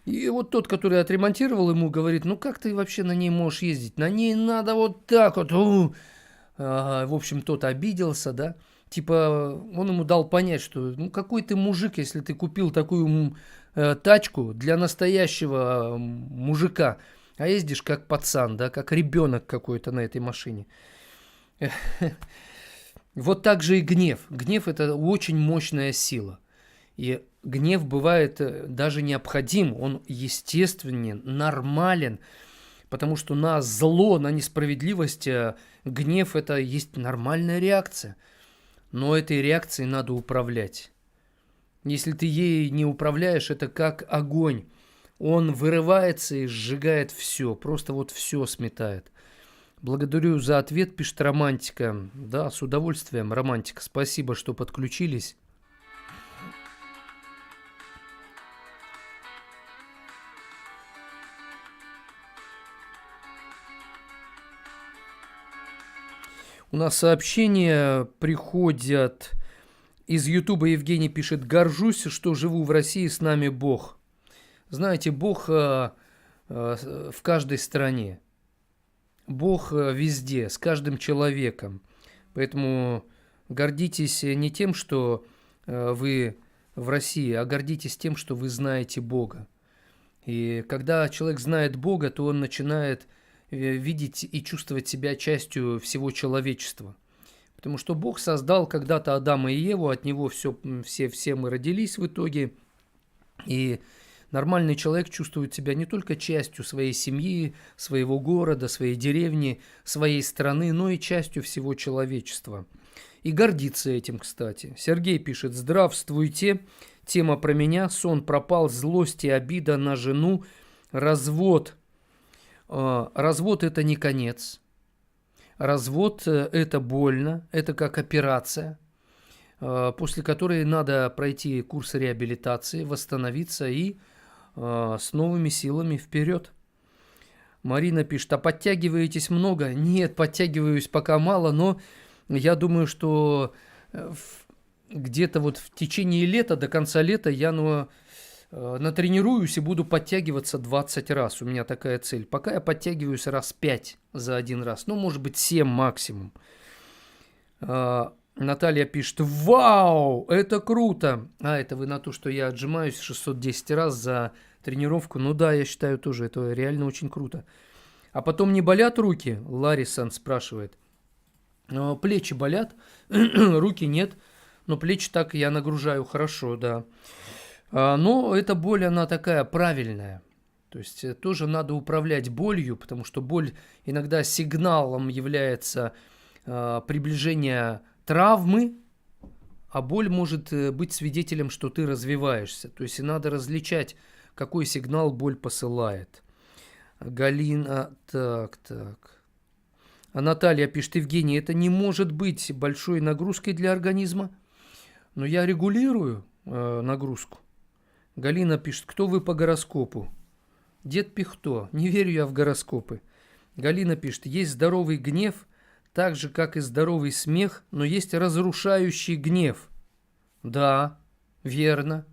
И вот тот, который отремонтировал, ему говорит, как ты вообще на ней можешь ездить? На ней надо вот так вот. В общем, тот обиделся, да. Типа, он ему дал понять, что какой ты мужик, если ты купил такую тачку для настоящего мужика, а ездишь как пацан, да, как ребенок какой-то на этой машине. Вот так же и гнев. Гнев – это очень мощная сила. И гнев бывает даже необходим, он естественен, нормален, потому что на зло, на несправедливость гнев – это есть нормальная реакция. Но этой реакцией надо управлять. Если ты ей не управляешь, это как огонь. Он вырывается и сжигает все, просто вот все сметает. Благодарю за ответ, пишет Романтика. Да, с удовольствием, Романтика. Спасибо, что подключились. У нас сообщения приходят из Ютуба. Евгений пишет: горжусь, что живу в России, с нами Бог. Знаете, Бог в каждой стране. Бог везде, с каждым человеком. Поэтому гордитесь не тем, что вы в России, а гордитесь тем, что вы знаете Бога. И когда человек знает Бога, то он начинает видеть и чувствовать себя частью всего человечества. Потому что Бог создал когда-то Адама и Еву, от него все мы родились в итоге. И нормальный человек чувствует себя не только частью своей семьи, своего города, своей деревни, своей страны, но и частью всего человечества. И гордится этим, кстати. Сергей пишет: здравствуйте, тема про меня, сон пропал, злость и обида на жену, развод. Развод – это не конец. Развод – это больно, это как операция, после которой надо пройти курс реабилитации, восстановиться и с новыми силами вперед. Марина пишет: а подтягиваетесь много? Нет, подтягиваюсь пока мало, но я думаю, что где-то вот в течение лета, до конца лета я натренируюсь и буду подтягиваться 20 раз. У меня такая цель. Пока я подтягиваюсь раз 5 за один раз. Может быть 7 максимум. Наталья пишет: вау, это круто. А, это вы на то, что я отжимаюсь 610 раз за тренировку. Ну да, я считаю тоже, это реально очень круто. А потом не болят руки? Ларисан спрашивает. Плечи болят, руки нет, но плечи так я нагружаю хорошо, да. Но эта боль, она такая правильная. То есть тоже надо управлять болью, потому что боль иногда сигналом является приближение травмы, а боль может быть свидетелем, что ты развиваешься. То есть и надо различать, какой сигнал боль посылает. Галина, так. А Наталья пишет: Евгений, это не может быть большой нагрузкой для организма, но я регулирую нагрузку. Галина пишет: кто вы по гороскопу? Дед Пихто, не верю я в гороскопы. Галина пишет: есть здоровый гнев, так же, как и здоровый смех, но есть разрушающий гнев. Да, верно.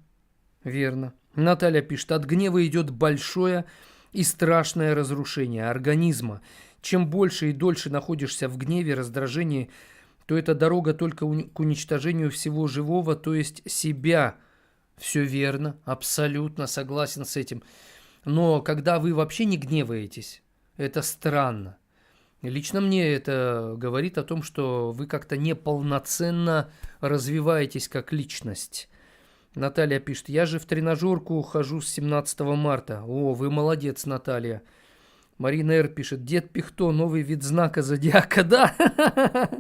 Наталья пишет: от гнева идет большое и страшное разрушение организма. Чем больше и дольше находишься в гневе, раздражении, то это дорога только к уничтожению всего живого, то есть себя. Все верно, абсолютно согласен с этим. Но когда вы вообще не гневаетесь, это странно. Лично мне это говорит о том, что вы как-то неполноценно развиваетесь как личность. Наталья пишет: я же в тренажерку хожу с 17 марта. О, вы молодец, Наталья. Марина Р. пишет: дед Пихто, новый вид знака зодиака. Да,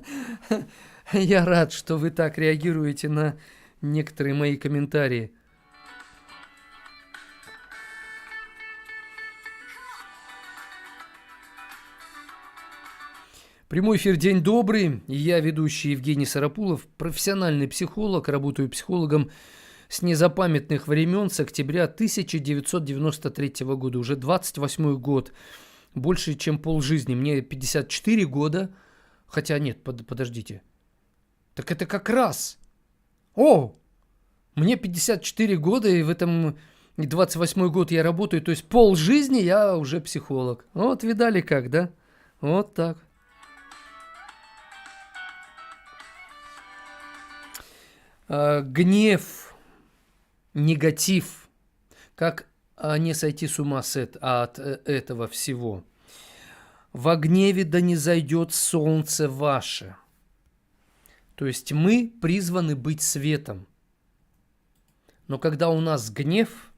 я рад, что вы так реагируете на некоторые мои комментарии. Прямой эфир, день добрый. И я, ведущий Евгений Сарапулов, профессиональный психолог, работаю психологом с незапамятных времен, с октября 1993 года, уже 28-й год, больше, чем полжизни. Мне 54 года, хотя нет, подождите, так это как раз, мне 54 года, и в этом 28-й год я работаю, то есть полжизни я уже психолог. Вот видали как, да? Вот так. Гнев, негатив, как не сойти с ума от этого всего. Во гневе да не зайдет солнце ваше. То есть мы призваны быть светом. Но когда у нас гнев,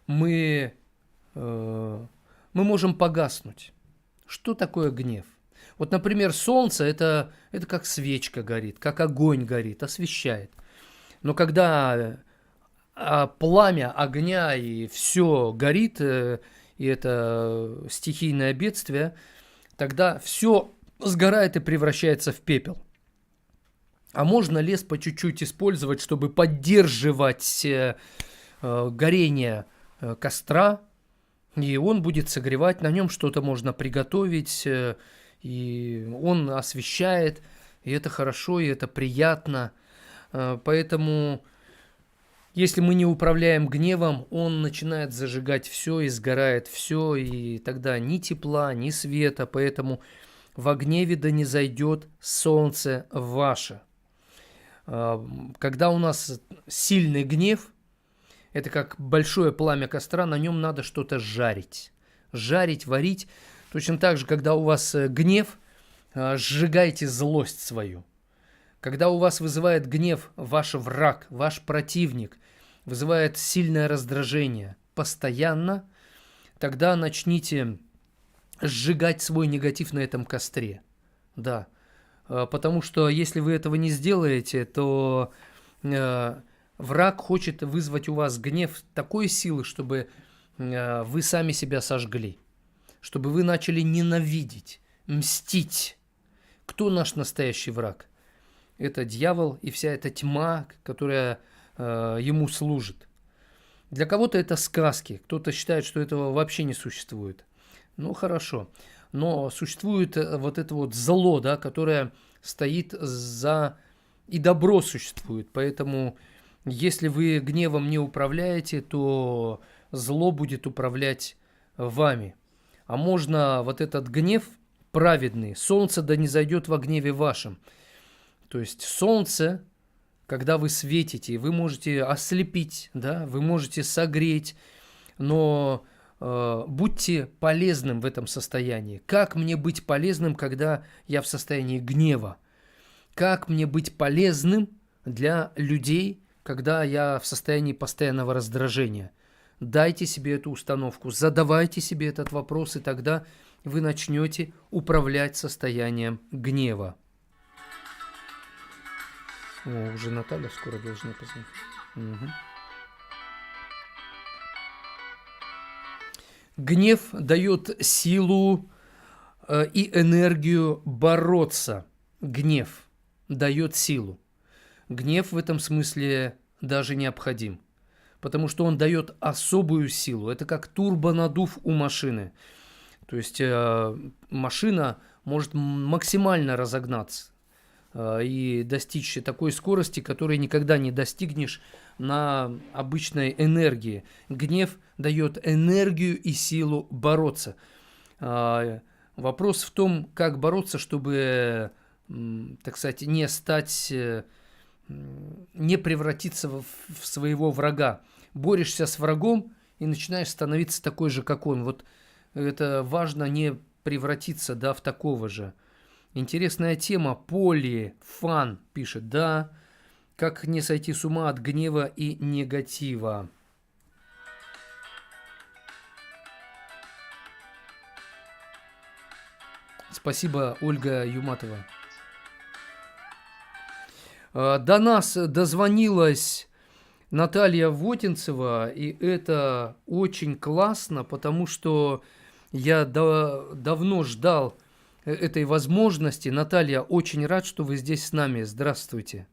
мы можем погаснуть. Что такое гнев? Вот, например, солнце это как свечка горит, как огонь горит, освещает. Но когда пламя огня и все горит, и это стихийное бедствие, тогда все сгорает и превращается в пепел. А можно лес по чуть-чуть использовать, чтобы поддерживать горение костра, и он будет согревать, на нем что-то можно приготовить, и он освещает, и это хорошо, и это приятно. Поэтому, если мы не управляем гневом, он начинает зажигать все, и сгорает все, и тогда ни тепла, ни света. Поэтому во гневе да не зайдет солнце ваше. Когда у нас сильный гнев, это как большое пламя костра, на нем надо что-то жарить. Жарить, варить. Точно так же, когда у вас гнев, сжигайте злость свою. Когда у вас вызывает гнев ваш враг, ваш противник, вызывает сильное раздражение постоянно, тогда начните сжигать свой негатив на этом костре. Да, потому что если вы этого не сделаете, то враг хочет вызвать у вас гнев такой силы, чтобы вы сами себя сожгли. Чтобы вы начали ненавидеть, мстить. Кто наш настоящий враг? Это дьявол и вся эта тьма, которая ему служит. Для кого-то это сказки, кто-то считает, что этого вообще не существует. Ну, хорошо. Но существует вот это вот зло, да, которое стоит за... И добро существует. Поэтому, если вы гневом не управляете, то зло будет управлять вами. А можно вот этот гнев праведный, солнце да не зайдет во гневе вашем. То есть солнце, когда вы светите, вы можете ослепить, да, вы можете согреть, но будьте полезным в этом состоянии. Как мне быть полезным, когда я в состоянии гнева? Как мне быть полезным для людей, когда я в состоянии постоянного раздражения? Дайте себе эту установку, задавайте себе этот вопрос, и тогда вы начнете управлять состоянием гнева. О, уже Наталья скоро должна позвонить. Мгм. Гнев дает силу и энергию бороться. Гнев дает силу. Гнев в этом смысле даже необходим, потому что он дает особую силу. Это как турбонаддув у машины. То есть машина может максимально разогнаться и достичь такой скорости, которой никогда не достигнешь на обычной энергии. Гнев дает энергию и силу бороться. Вопрос в том, как бороться, чтобы, так сказать, не стать, не превратиться в своего врага. Борешься с врагом и начинаешь становиться такой же, как он. Вот это важно, не превратиться, да, в такого же. Интересная тема. Поли Фан пишет, да, как не сойти с ума от гнева и негатива. Спасибо, Ольга Юматова. До нас дозвонилась Наталья Вотинцева, и это очень классно, потому что я давно ждал этой возможности. Наталья, очень рад, что вы здесь с нами. Здравствуйте.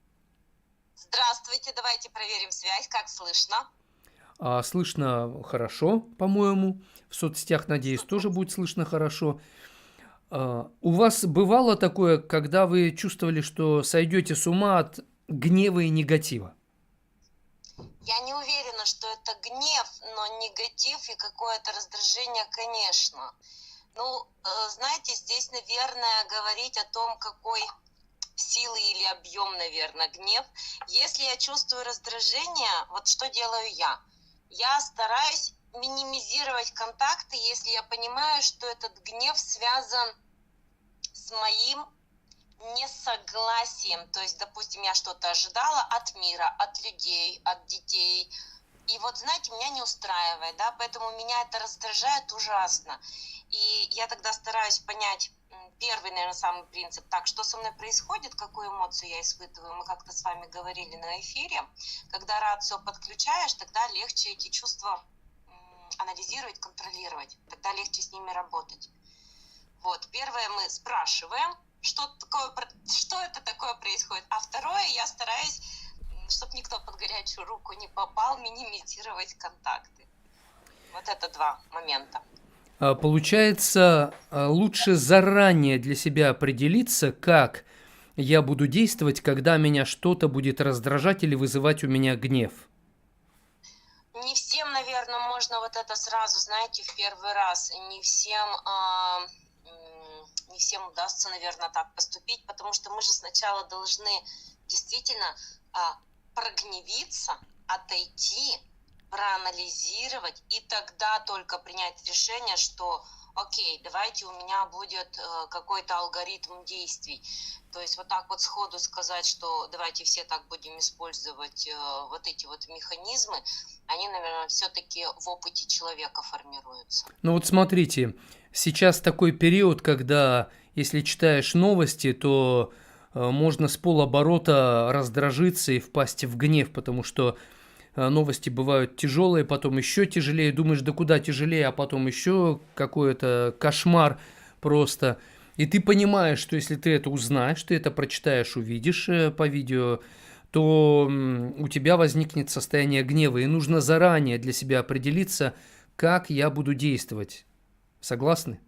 Здравствуйте, давайте проверим связь, как слышно. Слышно хорошо, по-моему. В соцсетях, надеюсь, тоже будет слышно хорошо. У вас бывало такое, когда вы чувствовали, что сойдете с ума от гнева и негатива? Я не уверена, что это гнев, но негатив и какое-то раздражение, конечно. Ну, знаете, здесь, наверное, говорить о том, какой силы или объем, наверное, гнев. Если я чувствую раздражение, вот что делаю я? Я стараюсь минимизировать контакты, если я понимаю, что этот гнев связан с моим несогласием. То есть, допустим, я что-то ожидала от мира, от людей, от детей. И вот, знаете, меня не устраивает, да, поэтому меня это раздражает ужасно. И я тогда стараюсь понять, первый, наверное, самый принцип, так, что со мной происходит, какую эмоцию я испытываю. Мы как-то с вами говорили на эфире. Когда рацию подключаешь, тогда легче эти чувства анализировать, контролировать. Тогда легче с ними работать. Вот, первое, мы спрашиваем, что это такое происходит. А второе, я стараюсь, чтобы никто под горячую руку не попал, минимизировать контакты. Вот это два момента. Получается, лучше заранее для себя определиться, как я буду действовать, когда меня что-то будет раздражать или вызывать у меня гнев. Не всем, наверное, можно вот это сразу, знаете, в первый раз. Не всем удастся, наверное, так поступить, потому что мы же сначала должны действительно прогневиться, отойти, проанализировать и тогда только принять решение, что окей, давайте у меня будет какой-то алгоритм действий. То есть вот так вот сходу сказать, что давайте все так будем использовать вот эти вот механизмы, они, наверное, все-таки в опыте человека формируются. Ну вот смотрите, сейчас такой период, когда если читаешь новости, то можно с полоборота раздражиться и впасть в гнев, потому что новости бывают тяжелые, потом еще тяжелее, думаешь, да куда тяжелее, а потом еще какой-то кошмар просто. И ты понимаешь, что если ты это узнаешь, ты это прочитаешь, увидишь по видео, то у тебя возникнет состояние гнева, и нужно заранее для себя определиться, как я буду действовать. Согласны?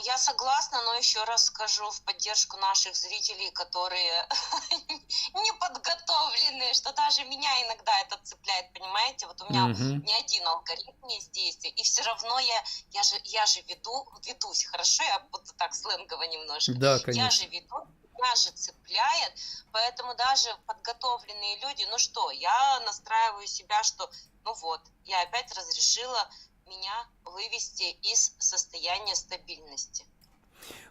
Я согласна, но еще раз скажу в поддержку наших зрителей, которые не подготовлены, что даже меня иногда это цепляет, понимаете? Вот у меня не один алгоритм есть действий, и все равно я же ведусь, хорошо? Я буду так сленгово немножко. Да, конечно. Я же веду, меня же цепляет, поэтому даже подготовленные люди, ну что, я настраиваю себя, что ну вот, я опять разрешила меня вывести из состояния стабильности.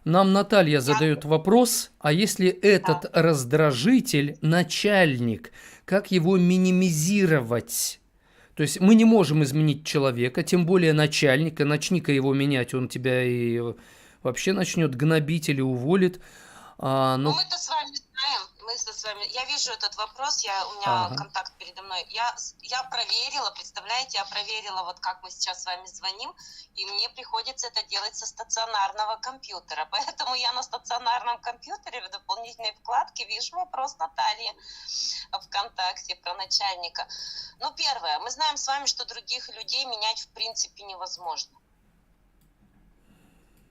Нам Наталья Я, задает вопрос, а если этот да. раздражитель начальник, как его минимизировать? То есть мы не можем изменить человека, тем более начальника. Начни-ка его менять, он тебя и вообще начнет гнобить или уволит. Ну, Но... мы-то с вами знаем, с вами, я вижу этот вопрос, у меня Ага. контакт передо мной. Я проверила, представляете, я проверила, вот как мы сейчас с вами звоним, и мне приходится это делать со стационарного компьютера. Поэтому я на стационарном компьютере в дополнительной вкладке вижу вопрос Натальи ВКонтакте про начальника. Ну, первое, мы знаем с вами, что других людей менять в принципе невозможно.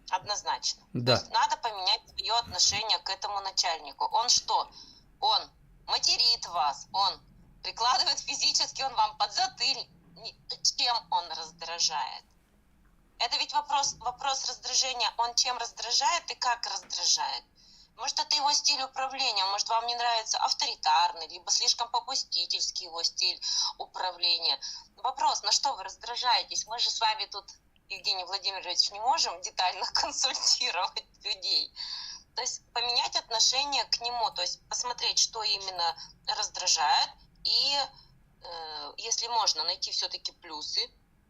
Однозначно. То Да. есть надо поменять свое отношение к этому начальнику. Он что? Он материт вас, он прикладывает физически, он вам подзатыльник. Чем он раздражает? Это ведь вопрос раздражения. Он чем раздражает и как раздражает? Может, это его стиль управления, может, вам не нравится авторитарный, либо слишком попустительский его стиль управления. Вопрос, на что вы раздражаетесь? Мы же с вами тут, Евгений Владимирович, не можем детально консультировать людей. То есть поменять отношение к нему, то есть посмотреть, что именно раздражает, и если можно, найти все-таки плюсы.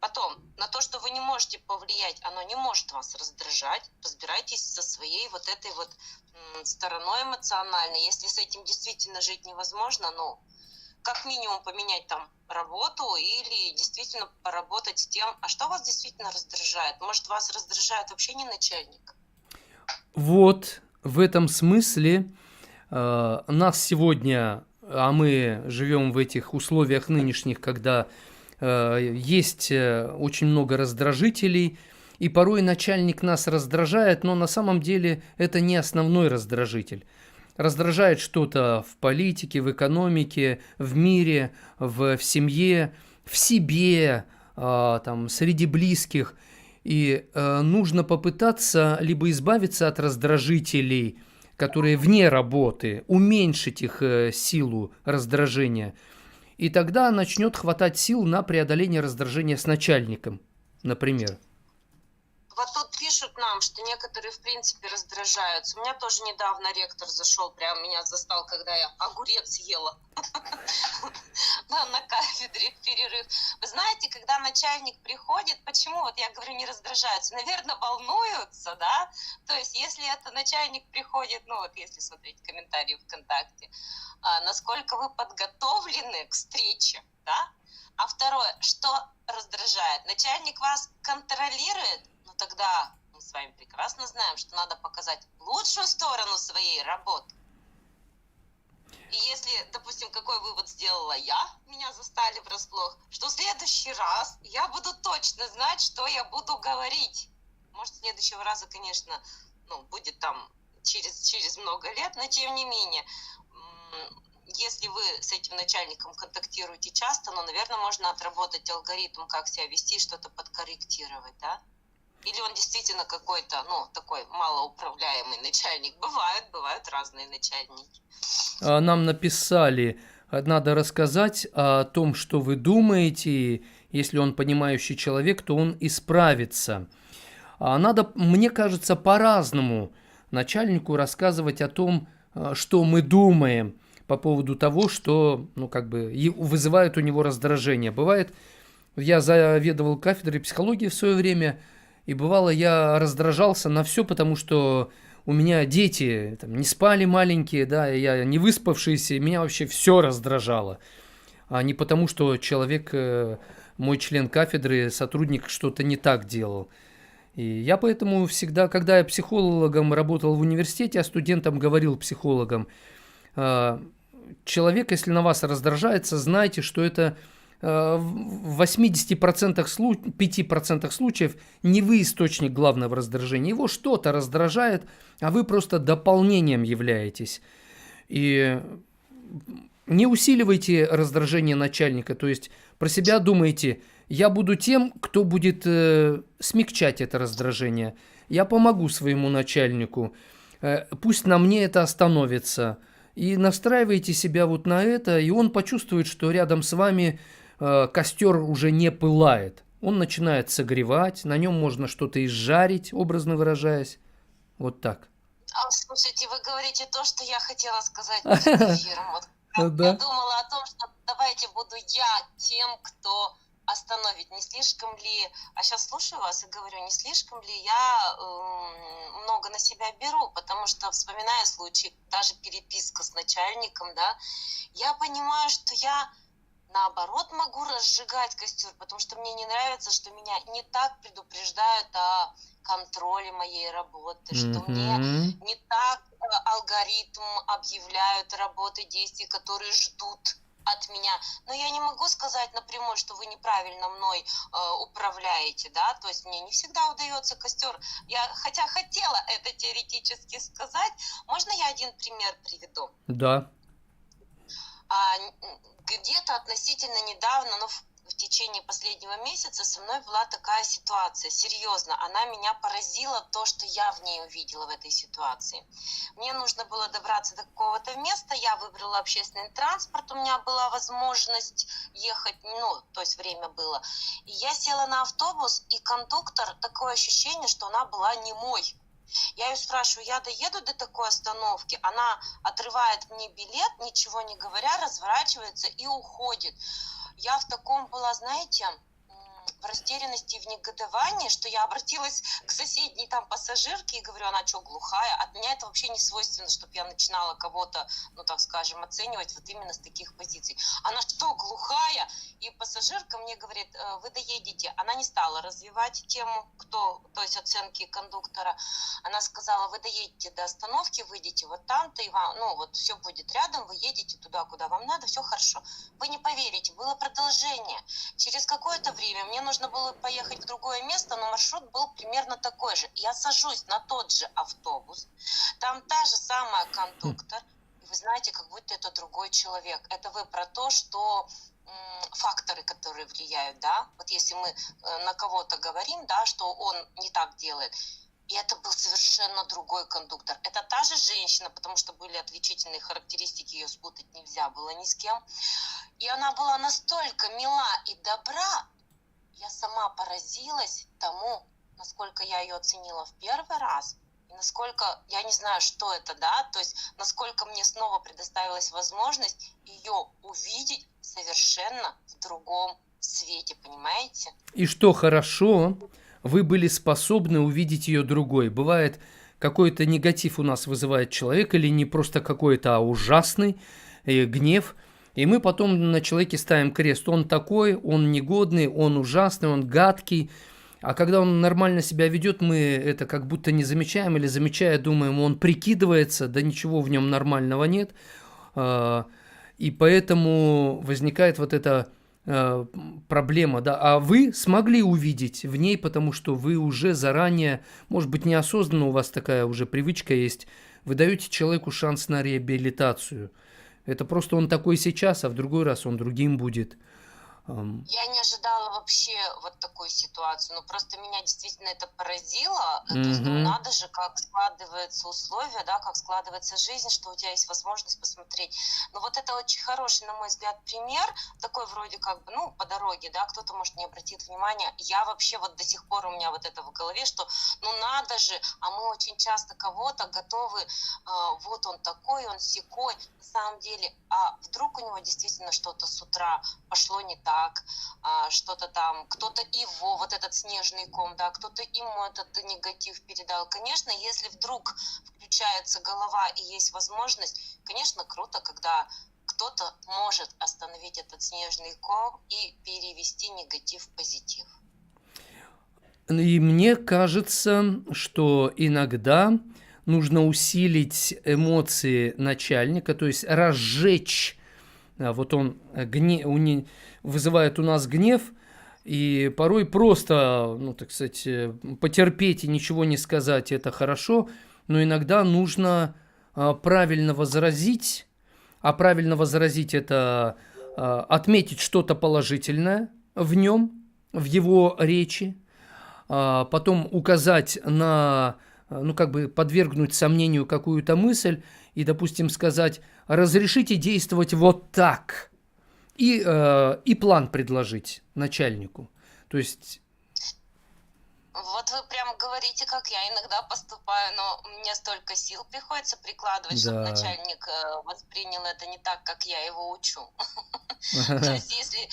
Потом, на то, что вы не можете повлиять, оно не может вас раздражать. Разбирайтесь со своей вот этой вот стороной эмоциональной. Если с этим действительно жить невозможно, ну, как минимум поменять там работу или действительно поработать с тем, а что вас действительно раздражает. Может, вас раздражает вообще не начальник? Вот в этом смысле нас сегодня, а мы живем в этих условиях нынешних, когда есть очень много раздражителей, и порой начальник нас раздражает, но на самом деле это не основной раздражитель. Раздражает что-то в политике, в экономике, в мире, в семье, в себе, там, среди близких. И нужно попытаться либо избавиться от раздражителей, которые вне работы, уменьшить их силу раздражения. И тогда начнет хватать сил на преодоление раздражения с начальником, например. Вот тут пишут нам, что некоторые в принципе раздражаются. У меня тоже недавно ректор зашел, прям меня застал, когда я огурец ела на кафедре в перерыв. Вы знаете, когда начальник приходит, почему, вот я говорю, не раздражаются? Наверное, волнуются, да? То есть, если это начальник приходит, ну вот если смотреть комментарии ВКонтакте, насколько вы подготовлены к встрече, да? А второе, что раздражает? Начальник вас контролирует, ну тогда мы с вами прекрасно знаем, что надо показать лучшую сторону своей работы. И если, допустим, какой вывод сделала я, меня застали врасплох, что в следующий раз я буду точно знать, что я буду говорить. Может, следующего раза, конечно, ну, будет там через много лет, но тем не менее, если вы с этим начальником контактируете часто, ну, наверное, можно отработать алгоритм, как себя вести, что-то подкорректировать, да? Или он действительно какой-то, ну, такой малоуправляемый начальник. Бывают разные начальники. Нам написали, надо рассказать о том, что вы думаете. Если он понимающий человек, то он исправится. Надо, мне кажется, по-разному начальнику рассказывать о том, что мы думаем по поводу того, что, ну, как бы вызывает у него раздражение. Бывает, я заведовал кафедрой психологии в свое время, и бывало, я раздражался на все, потому что у меня дети там не спали маленькие, да, я не выспавшийся, и меня вообще все раздражало. А не потому, что человек, мой член кафедры, сотрудник, что-то не так делал. И я поэтому всегда, когда я психологом работал в университете, а студентам говорил психологам, человек, если на вас раздражается, знайте, что это в 5% случаев не вы источник главного раздражения. Его что-то раздражает, а вы просто дополнением являетесь. И не усиливайте раздражение начальника, то есть про себя думайте, я буду тем, кто будет смягчать это раздражение. Я помогу своему начальнику. пусть на мне это остановится. И настраивайте себя вот на это, и он почувствует, что рядом с вами костер уже не пылает. Он начинает согревать, на нем можно что-то изжарить, образно выражаясь. Вот так. Слушайте, вы говорите то, что я хотела сказать перед эфиром. Вот я Да. думала о том, что давайте буду я тем, кто остановит, не слишком ли, а сейчас слушаю вас и говорю, не слишком ли я много на себя беру, потому что, вспоминая случай, даже переписка с начальником, да, я понимаю, что я наоборот могу разжигать костер, потому что мне не нравится, что меня не так предупреждают о контроле моей работы, что мне Мгм. не так алгоритм объявляют работы, действий, которые ждут от меня. Но я не могу сказать напрямую, что вы неправильно мной управляете, да, то есть мне не всегда удается костер. Я хотя хотела это теоретически сказать. Можно я один пример приведу? Да. Где-то относительно недавно, но в течение последнего месяца со мной была такая ситуация. Серьезно, она меня поразила, то, что я в ней увидела в этой ситуации. Мне нужно было добраться до какого-то места, я выбрала общественный транспорт, у меня была возможность ехать, ну, то есть время было. И я села на автобус, и кондуктор, такое ощущение, что она была немой. Я ее спрашиваю, я доеду до такой остановки? Она отрывает мне билет, ничего не говоря, разворачивается и уходит. Я в таком была, знаете, в растерянности и в негодовании, что я обратилась к соседней там пассажирке и говорю, она что, глухая? От меня это вообще не свойственно, чтобы я начинала кого-то, ну так скажем, оценивать вот именно с таких позиций. Она что, глухая? И пассажирка мне говорит, вы доедете. Она не стала развивать тему, то есть оценки кондуктора. Она сказала, вы доедете до остановки, выйдете вот там-то, и вам, ну вот все будет рядом, вы едете туда, куда вам надо, все хорошо. Вы не поверите, было продолжение. Через какое-то время мне нужно было поехать в другое место, но маршрут был примерно такой же. Я сажусь на тот же автобус, там та же самая кондуктор, и вы знаете, как будто это другой человек. Это вы про то, что факторы, которые влияют, да, вот если мы на кого-то говорим, да, что он не так делает, и это был совершенно другой кондуктор. Это та же женщина, потому что были отличительные характеристики, ее спутать нельзя было ни с кем. И она была настолько мила и добра, я сама поразилась тому, насколько я ее оценила в первый раз, и насколько, я не знаю, что это, да, то есть насколько мне снова предоставилась возможность ее увидеть совершенно в другом свете, понимаете? И что хорошо, вы были способны увидеть ее другой. Бывает, какой-то негатив у нас вызывает человек, или не просто какой-то, а ужасный гнев, и мы потом на человеке ставим крест. Он такой, он негодный, он ужасный, он гадкий. А когда он нормально себя ведет, мы это как будто не замечаем, или замечая, думаем, он прикидывается, да ничего в нем нормального нет. И поэтому возникает вот эта проблема, да, а вы смогли увидеть в ней, потому что вы уже заранее, может быть, неосознанно у вас такая уже привычка есть, вы даете человеку шанс на реабилитацию. Это просто он такой сейчас, а в другой раз он другим будет. Я не ожидала вообще вот такой ситуации, но просто меня действительно это поразило. То есть, ну, надо же, как складываются условия, да, как складывается жизнь, что у тебя есть возможность посмотреть. Но вот это очень хороший, на мой взгляд, пример, такой вроде как бы, ну, по дороге, да, кто-то, может, не обратит внимания. Я вообще вот до сих пор у меня вот это в голове, что, ну, надо же, а мы очень часто кого-то готовы, вот он такой, он сякой, на самом деле, а вдруг у него действительно что-то с утра пошло не так, что-то там, кто-то его, вот этот снежный ком, да, кто-то ему этот негатив передал. Конечно, если вдруг включается голова и есть возможность, конечно, круто, когда кто-то может остановить этот снежный ком и перевести негатив в позитив. И мне кажется, что иногда нужно усилить эмоции начальника, то есть разжечь. Вот он вызывает у нас гнев, и порой просто, ну, так сказать, потерпеть и ничего не сказать – это хорошо, но иногда нужно правильно возразить, а правильно возразить – это отметить что-то положительное в нем, в его речи, потом указать на ну, как бы подвергнуть сомнению какую-то мысль и, допустим, сказать: разрешите действовать вот так, и план предложить начальнику. То есть, Вот вы прям говорите, как я иногда поступаю, но мне столько сил приходится прикладывать, чтобы да, начальник воспринял это не так, как я его учу. То есть, если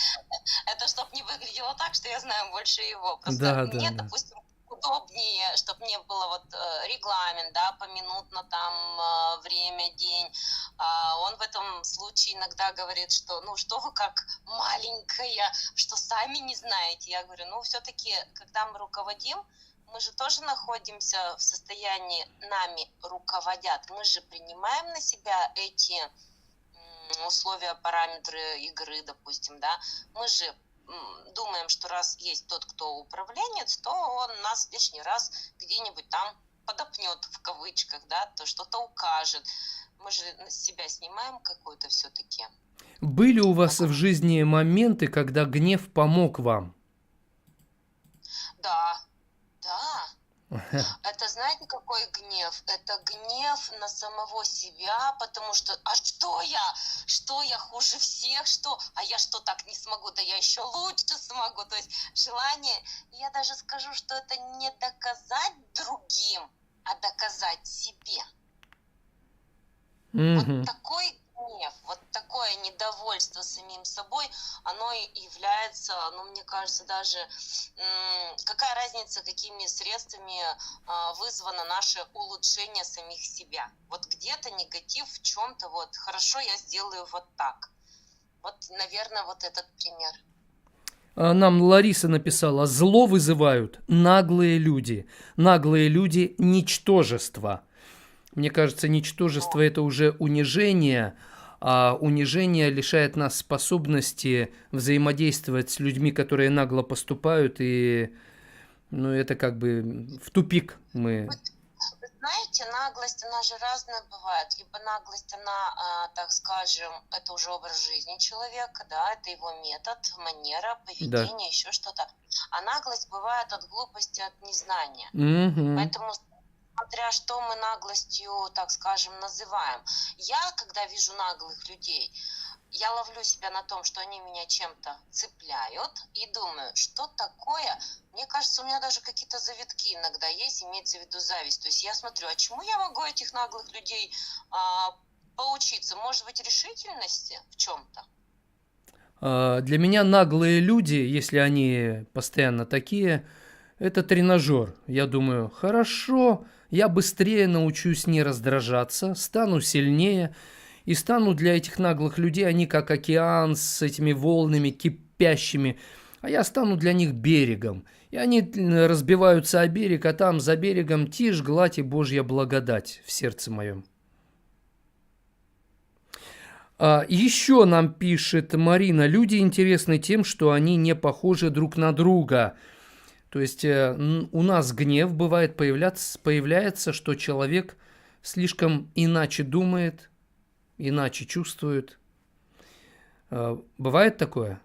это чтобы не выглядело так, что я знаю больше его. Просто да, да, мне, да. допустим, удобнее, чтобы не было вот регламент, да, поминутно там время, день. Он в этом случае иногда говорит, что ну что вы как маленькая, что сами не знаете. Я говорю, ну все-таки, когда мы руководим, мы же тоже находимся в состоянии, нами руководят. Мы же принимаем на себя эти условия, параметры игры, допустим, да. Мы же думаем, что раз есть тот, кто управленец, то он нас лишний раз где-нибудь там подопнет в кавычках, да, то что-то укажет. Мы же с себя снимаем какую-то все-таки. Были у вас в жизни моменты, когда гнев помог вам? Да, да. Это, знаете, какой гнев? Это гнев на самого себя, потому что, а что я? Что я хуже всех? Что? А я что, так не смогу? Да я еще лучше смогу. То есть желание, я даже скажу, что это не доказать другим, а доказать себе. Вот Мгм. такой гнев, вот такое недовольство самим собой, оно и является, ну, мне кажется, даже какая разница, какими средствами вызвано наше улучшение самих себя. Вот где-то негатив в чем-то, вот хорошо, я сделаю вот так. Вот, наверное, вот этот пример. Нам Лариса написала: зло вызывают наглые люди. Наглые люди – ничтожество. Мне кажется, ничтожество – это уже унижение, а унижение лишает нас способности взаимодействовать с людьми, которые нагло поступают, и, ну, это как бы в тупик мы. Вы знаете, наглость, она же разная бывает. Либо наглость, она, так скажем, это уже образ жизни человека, да, это его метод, манера, Да. поведение, еще что-то. А наглость бывает от глупости, от незнания. Мгм. Поэтому, смотря что мы наглостью, так скажем, называем. Я, когда вижу наглых людей, я ловлю себя на том, что они меня чем-то цепляют и думаю, что такое. Мне кажется, у меня даже какие-то завитки иногда есть, имеется в виду зависть. То есть я смотрю, а чему я могу этих наглых людей поучиться? Может быть, решительности в чем-то? Для меня наглые люди, если они постоянно такие, это тренажер. Я думаю, хорошо, я быстрее научусь не раздражаться, стану сильнее и стану для этих наглых людей, они как океан с этими волнами кипящими, а я стану для них берегом. И они разбиваются о берег, а там за берегом тишь, гладь и Божья благодать в сердце моем. Еще нам пишет Марина: люди интересны тем, что они не похожи друг на друга. То есть у нас гнев бывает появляется, что человек слишком иначе думает, иначе чувствует. Бывает такое?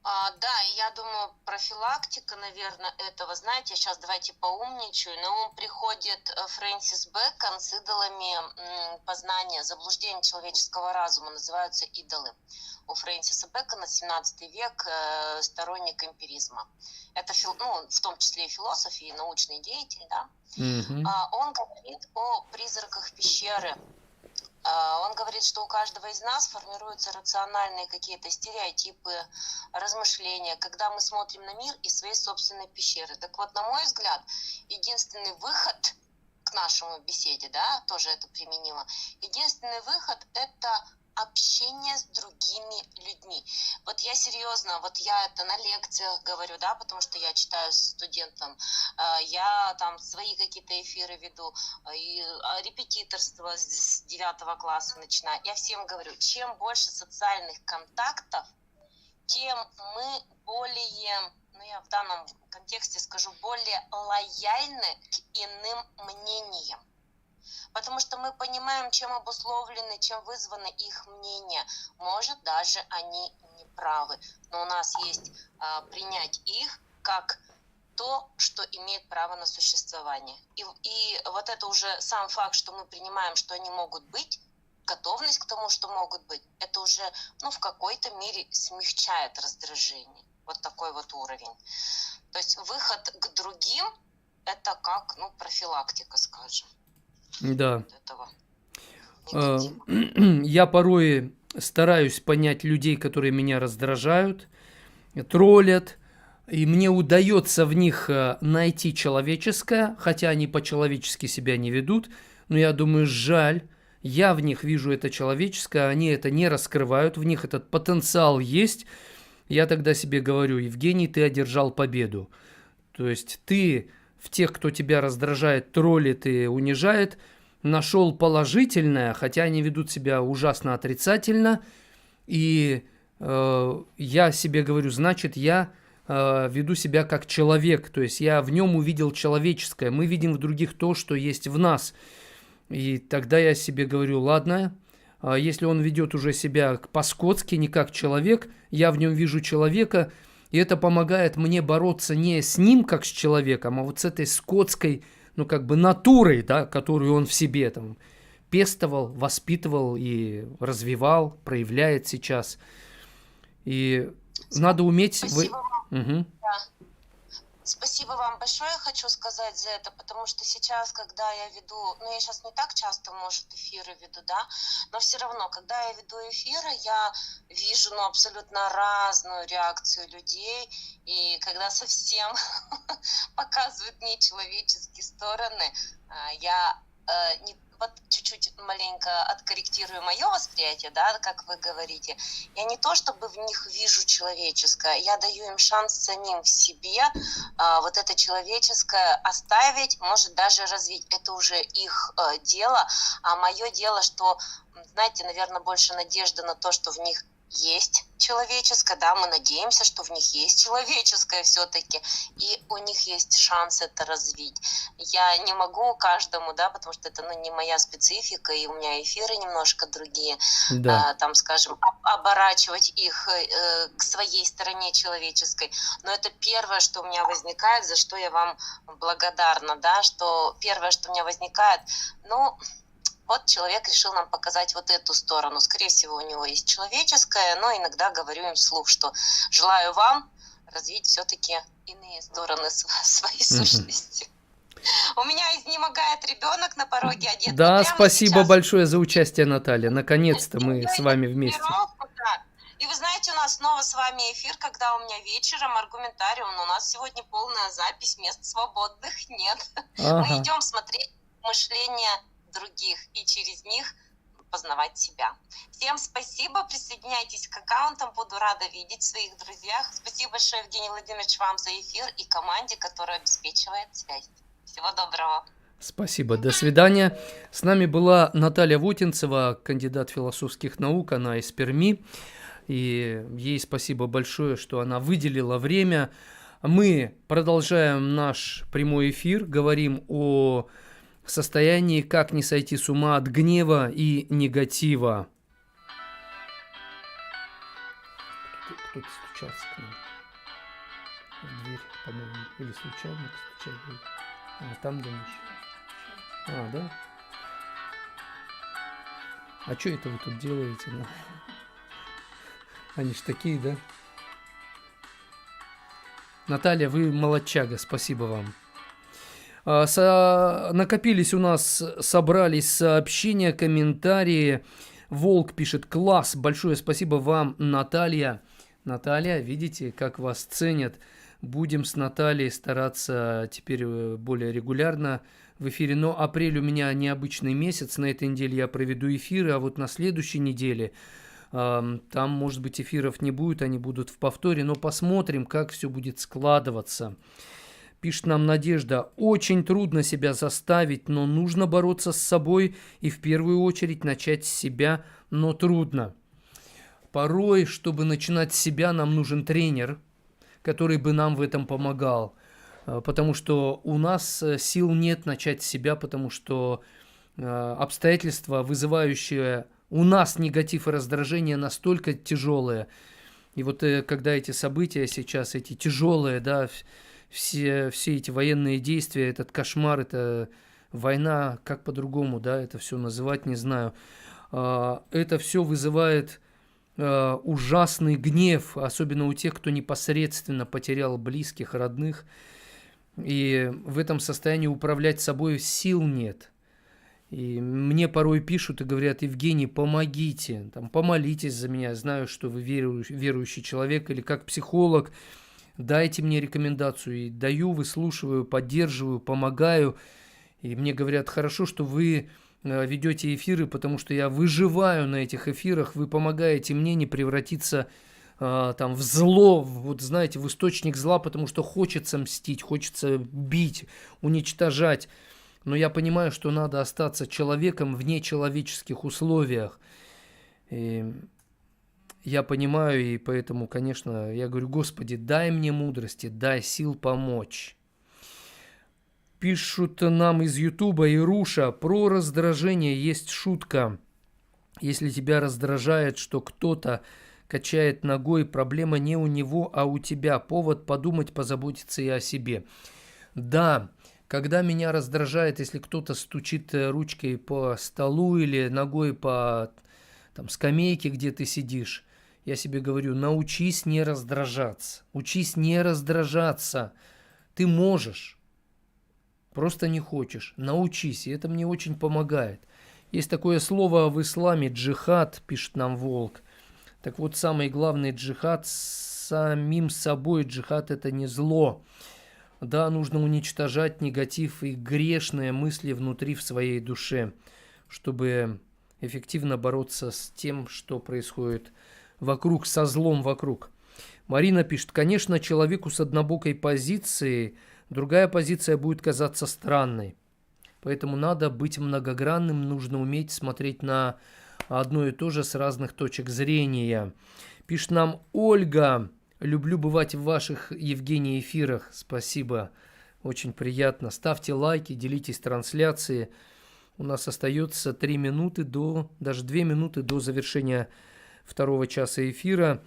Да, и я думаю, профилактика, наверное, этого, знаете, сейчас давайте поумничаю, на ум приходит Фрэнсис Бэкон с идолами познания, заблуждения человеческого разума, называются идолы. У Фрэнсиса Бэкона 17 век, сторонник эмпиризма. Это, ну, в том числе и философ, и научный деятель, да. Мгм. Он говорит о призраках пещеры. Он говорит, что у каждого из нас формируются рациональные какие-то стереотипы, размышления, когда мы смотрим на мир из своей собственной пещеры. Так вот, на мой взгляд, единственный выход к нашему беседе, да, тоже это применимо, единственный выход – это общение с другими людьми. Вот я серьезно, вот я это на лекциях говорю, да, потому что я читаю студентам, я там свои какие-то эфиры веду, и репетиторство с 9 класса начиная. Я всем говорю, чем больше социальных контактов, тем мы более, ну я в данном контексте скажу, более лояльны к иным мнениям. Потому что мы понимаем, чем обусловлены, чем вызваны их мнения. Может, даже они не правы. Но у нас есть принять их как то, что имеет право на существование. И вот это уже сам факт, что мы принимаем, что они могут быть, готовность к тому, что могут быть, это уже, ну, в какой-то мере смягчает раздражение. Вот такой вот уровень. То есть выход к другим – это как, ну, профилактика, скажем, Да. вот этого Э, негатива. Я порой стараюсь понять людей, которые меня раздражают, троллят, и мне удается в них найти человеческое, хотя они по-человечески себя не ведут, но я думаю, жаль, я в них вижу это человеческое, они это не раскрывают, в них этот потенциал есть. Я тогда себе говорю: Евгений, ты одержал победу. То есть ты в тех, кто тебя раздражает, троллит и унижает, нашел положительное, хотя они ведут себя ужасно отрицательно. И я себе говорю, значит, я веду себя как человек. То есть я в нем увидел человеческое. Мы видим в других то, что есть в нас. И тогда я себе говорю, ладно, если он ведет уже себя по-скотски, не как человек, я в нем вижу человека, и это помогает мне бороться не с ним, как с человеком, а вот с этой скотской, ну, как бы натурой, да, которую он в себе там пестовал, воспитывал и развивал, проявляет сейчас. И надо уметь... Спасибо вам. Мгм. Да. Спасибо вам большое, хочу сказать за это, потому что сейчас, когда я веду, ну, я сейчас не так часто, может, эфиры веду, да, но все равно, когда я веду эфиры, я вижу, ну, абсолютно разную реакцию людей, и когда совсем показывают нечеловеческие стороны, я вот чуть-чуть маленько откорректирую мое восприятие, да, как вы говорите. Я не то чтобы в них вижу человеческое, я даю им шанс самим в себе вот это человеческое оставить, может даже развить. Это уже их дело, а мое дело, что, знаете, наверное, больше надежда на то, что в них есть человеческое, да, мы надеемся, что в них есть человеческое все-таки, и у них есть шанс это развить. Я не могу каждому, да, потому что это, ну, не моя специфика, и у меня эфиры немножко другие, Да. там, скажем, оборачивать их к своей стороне человеческой. Но это первое, что у меня возникает, за что я вам благодарна, да, что первое, что у меня возникает, ну, вот человек решил нам показать вот эту сторону. Скорее всего, у него есть человеческое, но иногда говорю им вслух, что желаю вам развить все-таки иные стороны своей Мгм. сущности. У меня изнемогает ребенок на пороге одет. Да, Вот прямо спасибо сейчас большое за участие, Наталья. Наконец-то мы я с иду вами в вместе. тренировку, да. И вы знаете, у нас снова с вами эфир, когда у меня вечером аргументариум, но у нас сегодня полная запись, мест свободных нет. Мы Ага. идем смотреть мышление других и через них познавать себя. Всем спасибо, присоединяйтесь к аккаунтам, буду рада видеть в своих друзьях. Спасибо большое, Евгений Владимирович, вам за эфир и команде, которая обеспечивает связь. Всего доброго. Спасибо, до свидания. С нами была Наталья Вотинцева, кандидат философских наук, она из Перми. И ей спасибо большое, что она выделила время. Мы продолжаем наш прямой эфир, говорим о состоянии, как не сойти с ума от гнева и негатива. Кто-то стучался к нам в дверь, по-моему, или случайно постучали. А, там думаешь? А, да? А что это вы тут делаете? Ну? Они ж такие, да? Наталья, вы молодчага, спасибо вам. Накопились у нас, собрались сообщения, комментарии. Волк пишет: класс, большое спасибо вам, Наталья. Наталья, видите, как вас ценят. Будем с Натальей стараться теперь более регулярно в эфире. Но апрель у меня необычный месяц. На этой неделе я проведу эфиры, а вот на следующей неделе там, может быть, эфиров не будет, они будут в повторе. Но посмотрим, как все будет складываться. Пишет нам Надежда: очень трудно себя заставить, но нужно бороться с собой и в первую очередь начать с себя, но трудно. Порой, чтобы начинать с себя, нам нужен тренер, который бы нам в этом помогал. Потому что у нас сил нет начать с себя, потому что обстоятельства, вызывающие у нас негатив и раздражение, настолько тяжелые. И вот когда эти события сейчас, эти тяжелые, да, все эти военные действия, этот кошмар, это война, как по-другому, да, это все называть, не знаю. Это все вызывает ужасный гнев, особенно у тех, кто непосредственно потерял близких, родных. И в этом состоянии управлять собой сил нет. И мне порой пишут и говорят: Евгений, помогите, там, помолитесь за меня, знаю, что вы верующий человек, или как психолог, дайте мне рекомендацию. И даю, выслушиваю, поддерживаю, помогаю. И мне говорят: хорошо, что вы ведете эфиры, потому что я выживаю на этих эфирах, вы помогаете мне не превратиться там в зло, вот знаете, в источник зла, потому что хочется мстить, хочется бить, уничтожать. Но я понимаю, что надо остаться человеком в нечеловеческих условиях. И я понимаю, и поэтому, конечно, я говорю: Господи, дай мне мудрости, дай сил помочь. Пишут нам из Ютуба: Ируша, про раздражение есть шутка. Если тебя раздражает, что кто-то качает ногой, проблема не у него, а у тебя. Повод подумать, позаботиться и о себе. Да, когда меня раздражает, если кто-то стучит ручкой по столу или ногой по там, скамейке, где ты сидишь, я себе говорю: научись не раздражаться. Учись не раздражаться. Ты можешь. Просто не хочешь. Научись. И это мне очень помогает. Есть такое слово в исламе — джихад, пишет нам Волк. Так вот, самый главный джихад самим собой. Джихад — это не зло. Да, нужно уничтожать негатив и грешные мысли внутри в своей душе, чтобы эффективно бороться с тем, что происходит вокруг, со злом вокруг. Марина пишет: конечно, человеку с однобокой позицией другая позиция будет казаться странной. Поэтому надо быть многогранным, нужно уметь смотреть на одно и то же с разных точек зрения. Пишет нам Ольга: люблю бывать в ваших, Евгений, эфирах. Спасибо, очень приятно. Ставьте лайки, делитесь трансляцией. У нас остается 3 минуты даже 2 минуты до завершения второго часа эфира.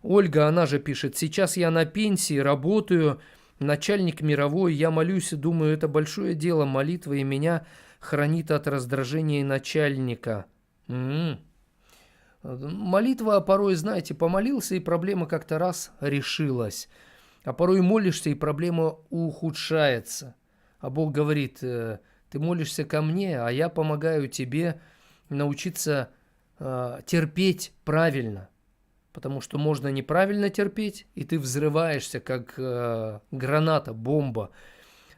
Ольга, она же пишет: сейчас я на пенсии, работаю, начальник мировой, я молюсь и думаю, это большое дело, молитва, и меня хранит от раздражения начальника. Молитва порой, знаете, помолился, и проблема как-то раз решилась. А порой молишься, и проблема ухудшается. А Бог говорит: ты молишься ко мне, а я помогаю тебе научиться терпеть правильно. Потому что можно неправильно терпеть, и ты взрываешься, как граната, бомба.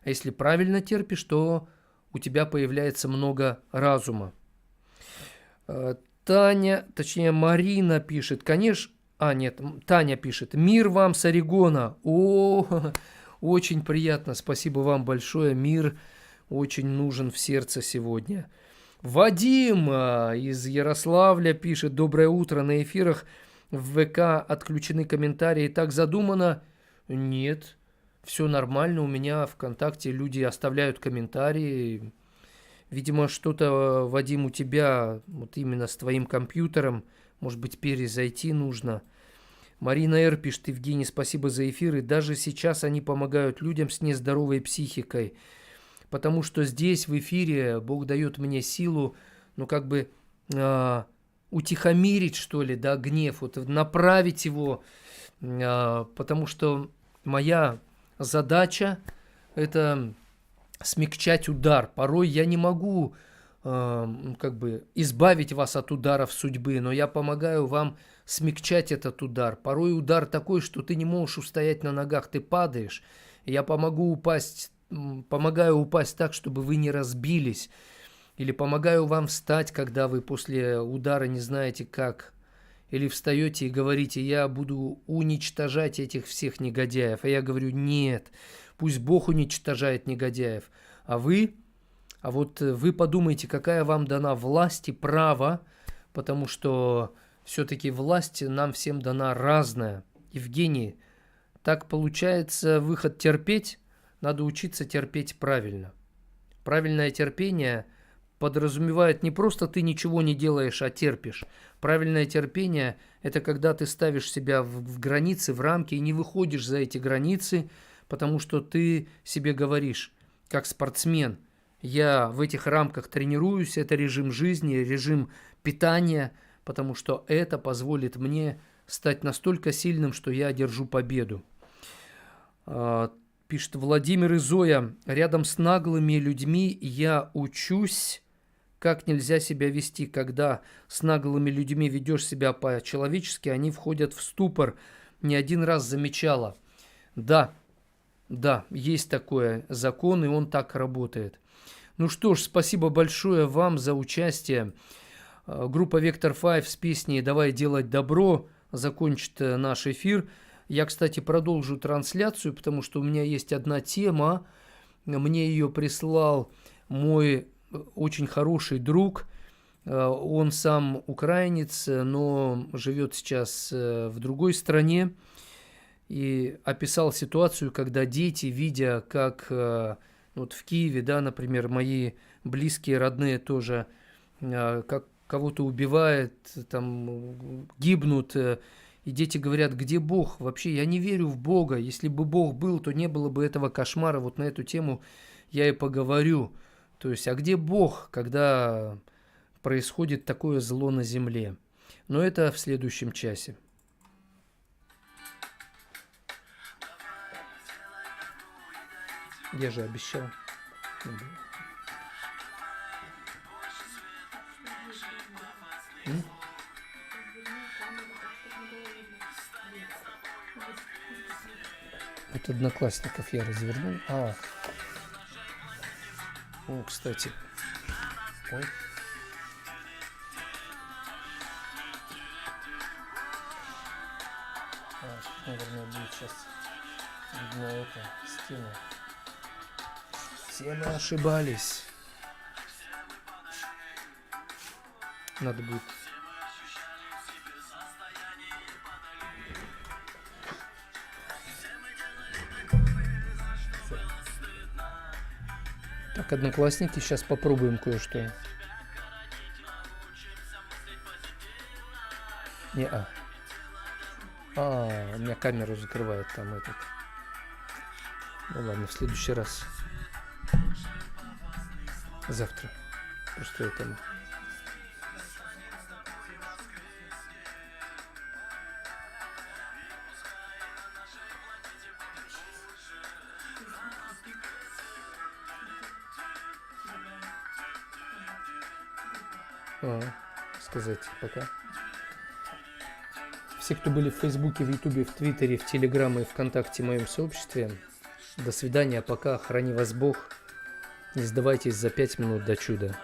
А если правильно терпишь, то у тебя появляется много разума. Марина пишет, конечно... Таня пишет: мир вам с Орегона. Очень приятно, спасибо вам большое. Мир очень нужен в сердце сегодня. Вадим из Ярославля пишет: доброе утро, на эфирах в ВК отключены комментарии. Так задумано? Нет, все нормально. У меня ВКонтакте люди оставляют комментарии. Видимо, что-то, Вадим, у тебя вот именно с твоим компьютером. Может быть, перезайти нужно. Марина Р. пишет: Евгений, спасибо за эфиры. Даже сейчас они помогают людям с нездоровой психикой. Потому что здесь, в эфире, Бог дает мне силу, утихомирить, что ли, да, гнев, вот, направить его, потому что моя задача – это смягчать удар. Порой я не могу избавить вас от ударов судьбы, но я помогаю вам смягчать этот удар. Порой удар такой, что ты не можешь устоять на ногах, ты падаешь. Я помогаю упасть так, чтобы вы не разбились. Или помогаю вам встать, когда вы после удара не знаете как. Или встаете и говорите: я буду уничтожать этих всех негодяев. А я говорю: нет, пусть Бог уничтожает негодяев. А вы подумайте, какая вам дана власть и право, потому что все-таки власть нам всем дана разная. Евгений, так получается, выход терпеть, надо учиться терпеть правильно. Правильное терпение подразумевает не просто ты ничего не делаешь, а терпишь. Правильное терпение – это когда ты ставишь себя в границы, в рамки и не выходишь за эти границы, потому что ты себе говоришь, как спортсмен, я в этих рамках тренируюсь, это режим жизни, режим питания, потому что это позволит мне стать настолько сильным, что я одержу победу. Пишет Владимир и Зоя, рядом с наглыми людьми я учусь, как нельзя себя вести. Когда с наглыми людьми ведешь себя по-человечески, они входят в ступор. Не один раз замечала. Да, есть такой закон, и он так работает. Ну что ж, спасибо большое вам за участие. Группа Vector 5 с песней «Давай делать добро» закончит наш эфир. Я, кстати, продолжу трансляцию, потому что у меня есть одна тема. Мне ее прислал мой очень хороший друг. Он сам украинец, но живет сейчас в другой стране. И описал ситуацию, когда дети, видя, как вот в Киеве, да, например, мои близкие, родные тоже, как кого-то убивают, там гибнут, и дети говорят, где Бог? Вообще, я не верю в Бога. Если бы Бог был, то не было бы этого кошмара. Вот на эту тему я и поговорю. То есть, а где Бог, когда происходит такое зло на земле? Но это в следующем часе. Я же обещал. Вот Одноклассников я развернул. О, кстати. Ой. Наверное, будет сейчас видно это, стена. Все мы ошибались. Надо будет... Так, Одноклассники, сейчас попробуем кое-что. Не-а. У меня камеру закрывает там этот. Ну ладно, в следующий раз. Завтра. Просто это... сказать пока. Все, кто были в Фейсбуке, в Ютубе, в Твиттере, в Телеграме и ВКонтакте в моем сообществе, до свидания, пока, храни вас Бог. Не сдавайтесь за 5 минут до чуда.